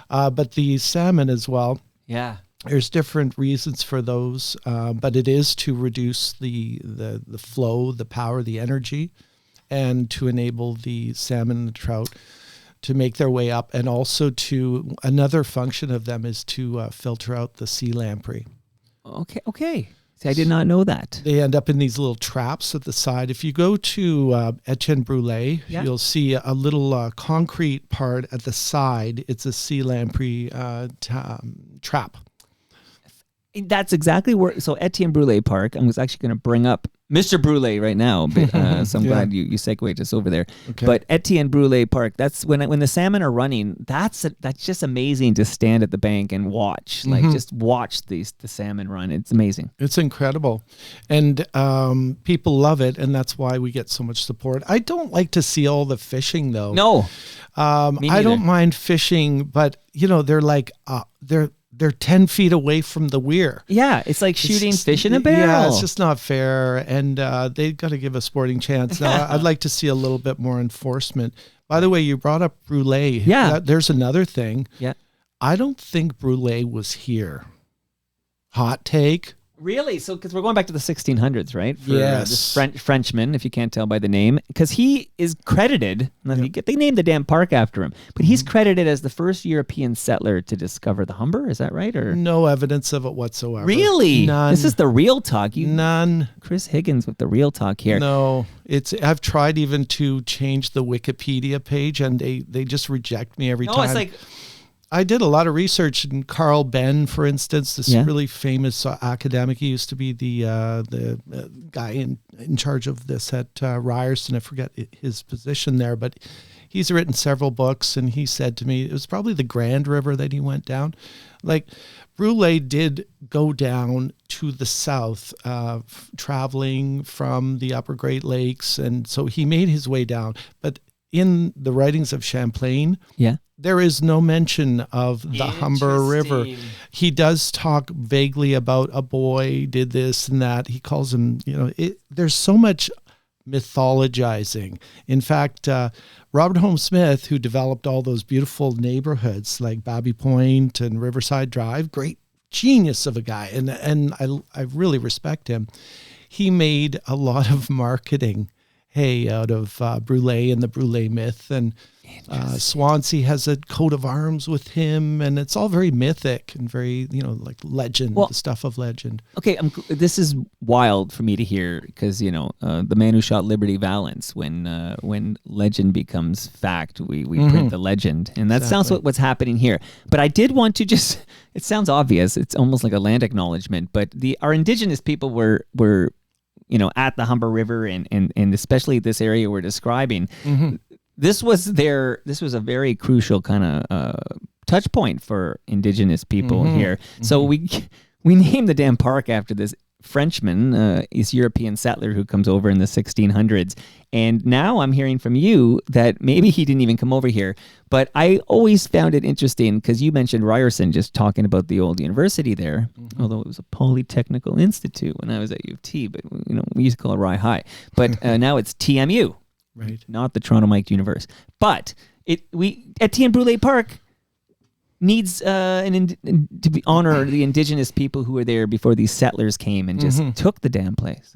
But the salmon as well. Yeah. There's different reasons for those, but it is to reduce the flow, the power, the energy, and to enable the salmon and the trout to make their way up. And also another function of them is to filter out the sea lamprey. Okay. See, I did not know that. They end up in these little traps at the side. If you go to Etienne Brûlé, you'll see a little concrete part at the side. It's a sea lamprey trap. That's exactly where. So Etienne Brûlé Park. I was actually going to bring up Mr. Brûlé right now, but so I'm glad you segued us over there. Okay. But Etienne Brûlé Park. That's when the salmon are running. That's just amazing to stand at the bank and watch. Like just watch the salmon run. It's amazing. It's incredible, and people love it, and that's why we get so much support. I don't like to see all the fishing though. No, I don't mind fishing, but they're like they're 10 feet away from the weir. Yeah, it's like shooting fish in a barrel. Yeah, it's just not fair, and they got to give a sporting chance. Now, I'd like to see a little bit more enforcement. By the way, you brought up Brule. Yeah. There's another thing. Yeah. I don't think Brule was here. Hot take. Really? So, because we're going back to the 1600s, right? For, Yes. This Frenchman, if you can't tell by the name, because he is credited. They named the damn park after him, but he's credited as the first European settler to discover the Humber. Is that right? Or No evidence of it whatsoever. really? None. This is the real talk. None. Chris Higgins with the real talk here. No. I've tried even to change the Wikipedia page, and they just reject me every time. No, it's like. I did a lot of research, and Carl Benn, for instance, this really famous academic. He used to be the guy in charge of this at Ryerson. I forget his position there, but he's written several books, and he said to me it was probably the Grand River that he went down. Like, Brule did go down to the south, traveling from the upper Great Lakes, and so he made his way down. But in the writings of Champlain, there is no mention of the Humber River. He does talk vaguely about a boy did this and that. He calls him, there's so much mythologizing. In fact, Robert Holmes Smith, who developed all those beautiful neighborhoods like Babby Point and Riverside Drive, great genius of a guy, and I really respect him. He made a lot of marketing out of Brule and the Brule myth, and Swansea has a coat of arms with him, and it's all very mythic and very, like legend, the stuff of legend. Okay, this is wild for me to hear because, the man who shot Liberty Valance, when legend becomes fact, we print the legend. And that sounds what's happening here. But I did want to it sounds obvious. It's almost like a land acknowledgement, but our indigenous people were at the Humber River and especially this area we're describing. This was a very crucial kind of touch point for indigenous people here. So we named the damn park after this Frenchman, East European settler who comes over in the 1600s. And now I'm hearing from you that maybe he didn't even come over here. But I always found it interesting because you mentioned Ryerson, just talking about the old university there, although it was a Polytechnical Institute when I was at U of T, but we used to call it Rye High. But now it's TMU, right? Not the Toronto Mike Universe. But Etienne Brule Park needs to honor the indigenous people who were there before these settlers came and just took the damn place.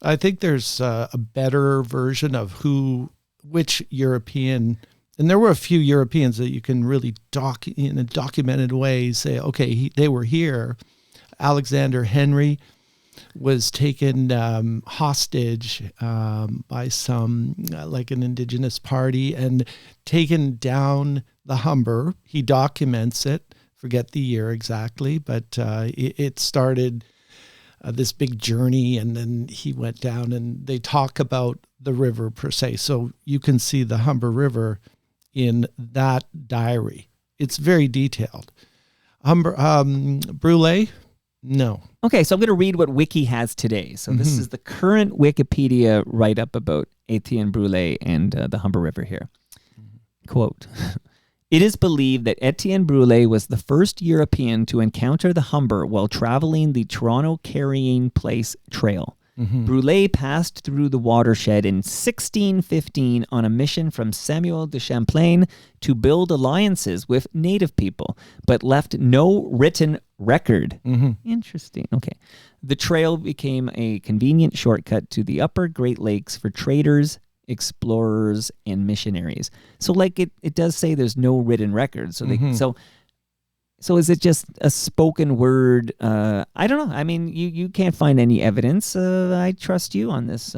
I think there's a better version of which European, and there were a few Europeans that you can really in a documented way say, okay, they were here. Alexander Henry was taken hostage by some, like an indigenous party, and taken down the Humber. He documents it, forget the year exactly, but it started this big journey, and then he went down, and they talk about the river per se. So you can see the Humber River in that diary. It's very detailed. Brule, no. Okay, so I'm going to read what Wiki has today. So this is the current Wikipedia write-up about Etienne Brule and the Humber River here. Quote, "It is believed that Etienne Brule was the first European to encounter the Humber while traveling the Toronto Carrying Place Trail. Brule passed through the watershed in 1615 on a mission from Samuel de Champlain to build alliances with native people, but left no written record." Interesting. Okay. The trail became a convenient shortcut to the upper Great Lakes for traders, explorers, and missionaries. So like it does say there's no written record. So so is it just a spoken word? I don't know. I mean, you can't find any evidence. I trust you on this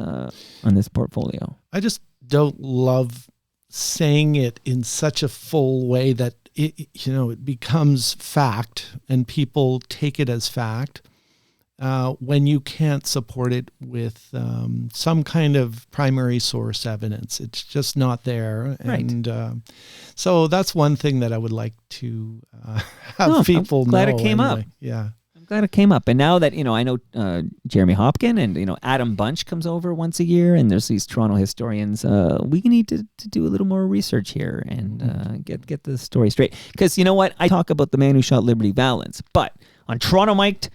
portfolio. I just don't love saying it in such a full way that it becomes fact and people take it as fact when you can't support it with some kind of primary source evidence. It's just not there. Right. And so that's one thing that I would like to have people know. I'm glad it came up. Yeah. I'm glad it came up. And now that, I know Jeremy Hopkin and, Adam Bunch comes over once a year, and there's these Toronto historians, we need to do a little more research here and get the story straight. Because you know what? I talk about the man who shot Liberty Valance, but on Toronto Mic'd,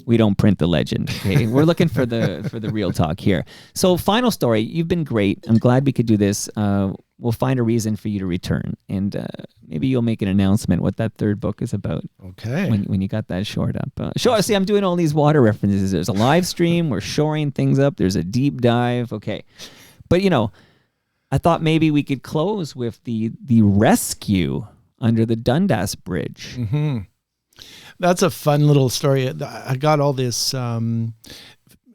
we don't print the legend. Okay, we're looking for the real talk here. So, final story. You've been great. I'm glad we could do this. We'll find a reason for you to return, and maybe you'll make an announcement what that third book is about. Okay. When you got that shored up. See, I'm doing all these water references. There's a live stream. We're shoring things up. There's a deep dive. Okay, but I thought maybe we could close with the rescue under the Dundas Bridge. Mm-hmm. That's a fun little story. I got all this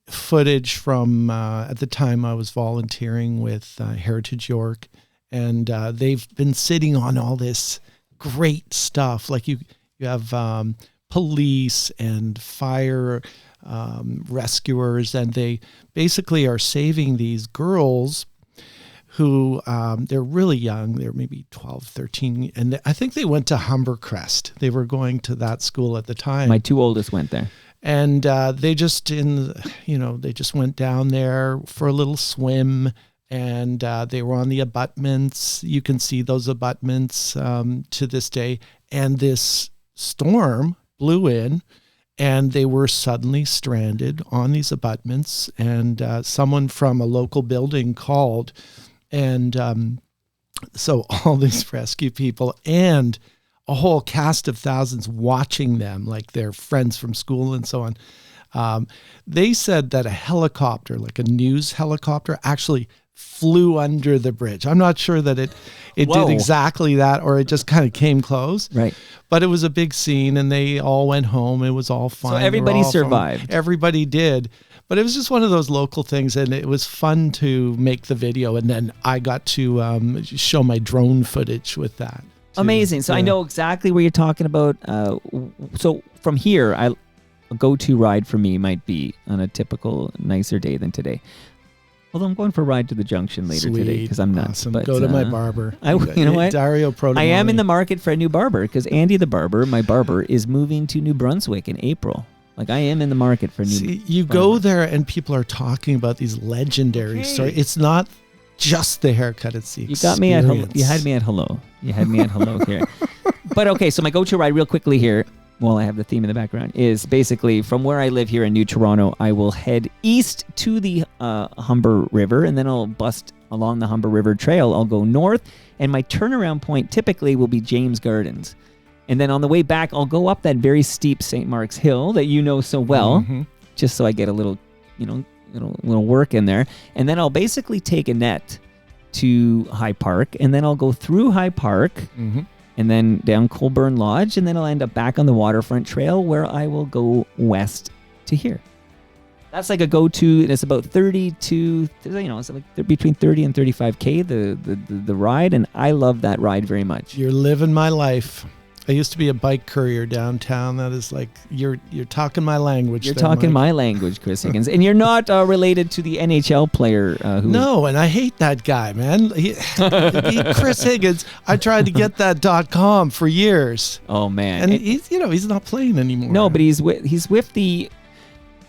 footage from at the time I was volunteering with Heritage York, and they've been sitting on all this great stuff. Like you have police and fire rescuers, and they basically are saving these girls who they're really young. They're maybe 12, 13. And I think they went to Humber Crest. They were going to that school at the time. My two oldest went there. And they just went down there for a little swim, and they were on the abutments. You can see those abutments to this day. And this storm blew in, and they were suddenly stranded on these abutments. And someone from a local building called. And so all these rescue people and a whole cast of thousands watching them, like their friends from school and so on. They said that a helicopter, like a news helicopter, actually flew under the bridge. I'm not sure that it did exactly that, or it just kind of came close. Right. But it was a big scene, and they all went home. It was all fine. So everybody survived. Everybody did. But it was just one of those local things, and it was fun to make the video. And then I got to show my drone footage with that. Amazing. So I know exactly what you're talking about. So from here, a go-to ride for me might be on a typical nicer day than today. Although I'm going for a ride to the junction later today because I'm nuts. Awesome. But, go to my barber. You know what? Dario Prodomoni. I am in the market for a new barber because Andy the barber, my barber, is moving to New Brunswick in April. Like, I am in the market for new. See, you go there and people are talking about these legendary stories. It's not just the haircut; it's the experience. You got me at hello. You had me at hello. You had me at hello here. But okay, so my go-to ride, real quickly here, while I have the theme in the background, is basically from where I live here in New Toronto. I will head east to the Humber River, and then I'll bust along the Humber River Trail. I'll go north, and my turnaround point typically will be James Gardens. And then on the way back, I'll go up that very steep St. Mark's Hill that you know so well, just so I get a little, little work in there. And then I'll basically take a net to High Park, and then I'll go through High Park, and then down Colburn Lodge, and then I'll end up back on the Waterfront Trail, where I will go west to here. That's like a go-to, and it's about 30 to, it's like between 30 and 35K, the ride, and I love that ride very much. You're living my life. I used to be a bike courier downtown. That is like, you're talking my language. You're talking my language, Chris Higgins. And you're not related to the NHL player who... No, and I hate that guy, man. Chris Higgins, I tried to get that .com for years. Oh, man. And he's not playing anymore. No, but he's with the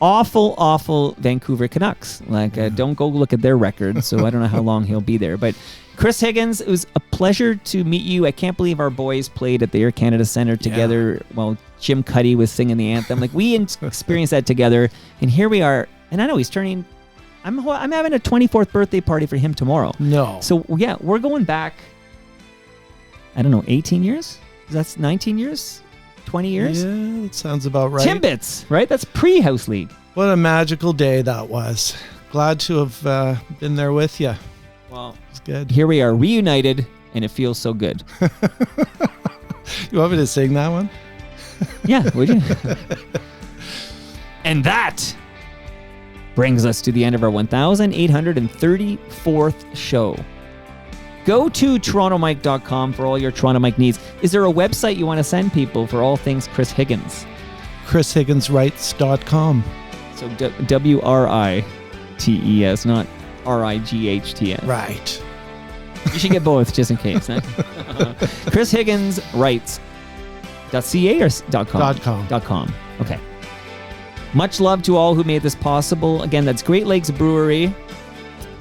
awful Vancouver Canucks. Like, don't go look at their record, so I don't know how long he'll be there. But Chris Higgins, it was a pleasure to meet you. I can't believe our boys played at the Air Canada Centre together while Jim Cuddy was singing the anthem. Like, we experienced that together, and here we are. And I know he's turning... I'm having a 24th birthday party for him tomorrow. No. So, yeah, we're going back, I don't know, 18 years? That's 19 years? 20 years? Yeah, that sounds about right. Timbits, right? That's pre-House League. What a magical day that was. Glad to have been there with you. Well, it's good. Here we are reunited, and it feels so good. You want me to sing that one? Yeah, would you? And that brings us to the end of our 1,834th show. Go to TorontoMike.com for all your Toronto Mike needs. Is there a website you want to send people for all things Chris Higgins? ChrisHigginsWrites.com. So WRITES, not RIGHTS. Right. You should get both just in case. Huh? Chris Higgins writes .ca or .com? .com. Okay. Much love to all who made this possible. Again, that's Great Lakes Brewery.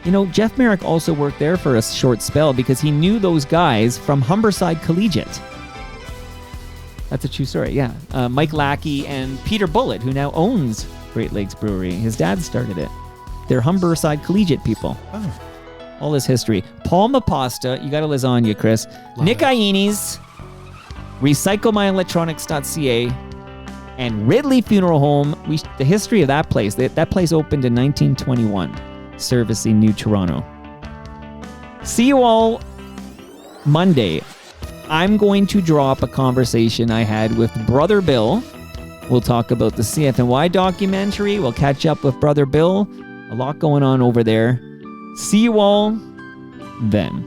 You know, Jeff Merrick also worked there for a short spell because he knew those guys from Humberside Collegiate. That's a true story, yeah. Mike Lackey and Peter Bullitt, who now owns Great Lakes Brewery. His dad started it. They're Humberside Collegiate people. Oh. All this history. Paul Mapasta, you got a lasagna, Chris. Nick Ianni's, RecycleMyElectronics.ca, and Ridley Funeral Home. The history of that place. That place opened in 1921, servicing New Toronto. See you all Monday. I'm going to drop a conversation I had with Brother Bill. We'll talk about the CFNY documentary. We'll catch up with Brother Bill. A lot going on over there. See you all then.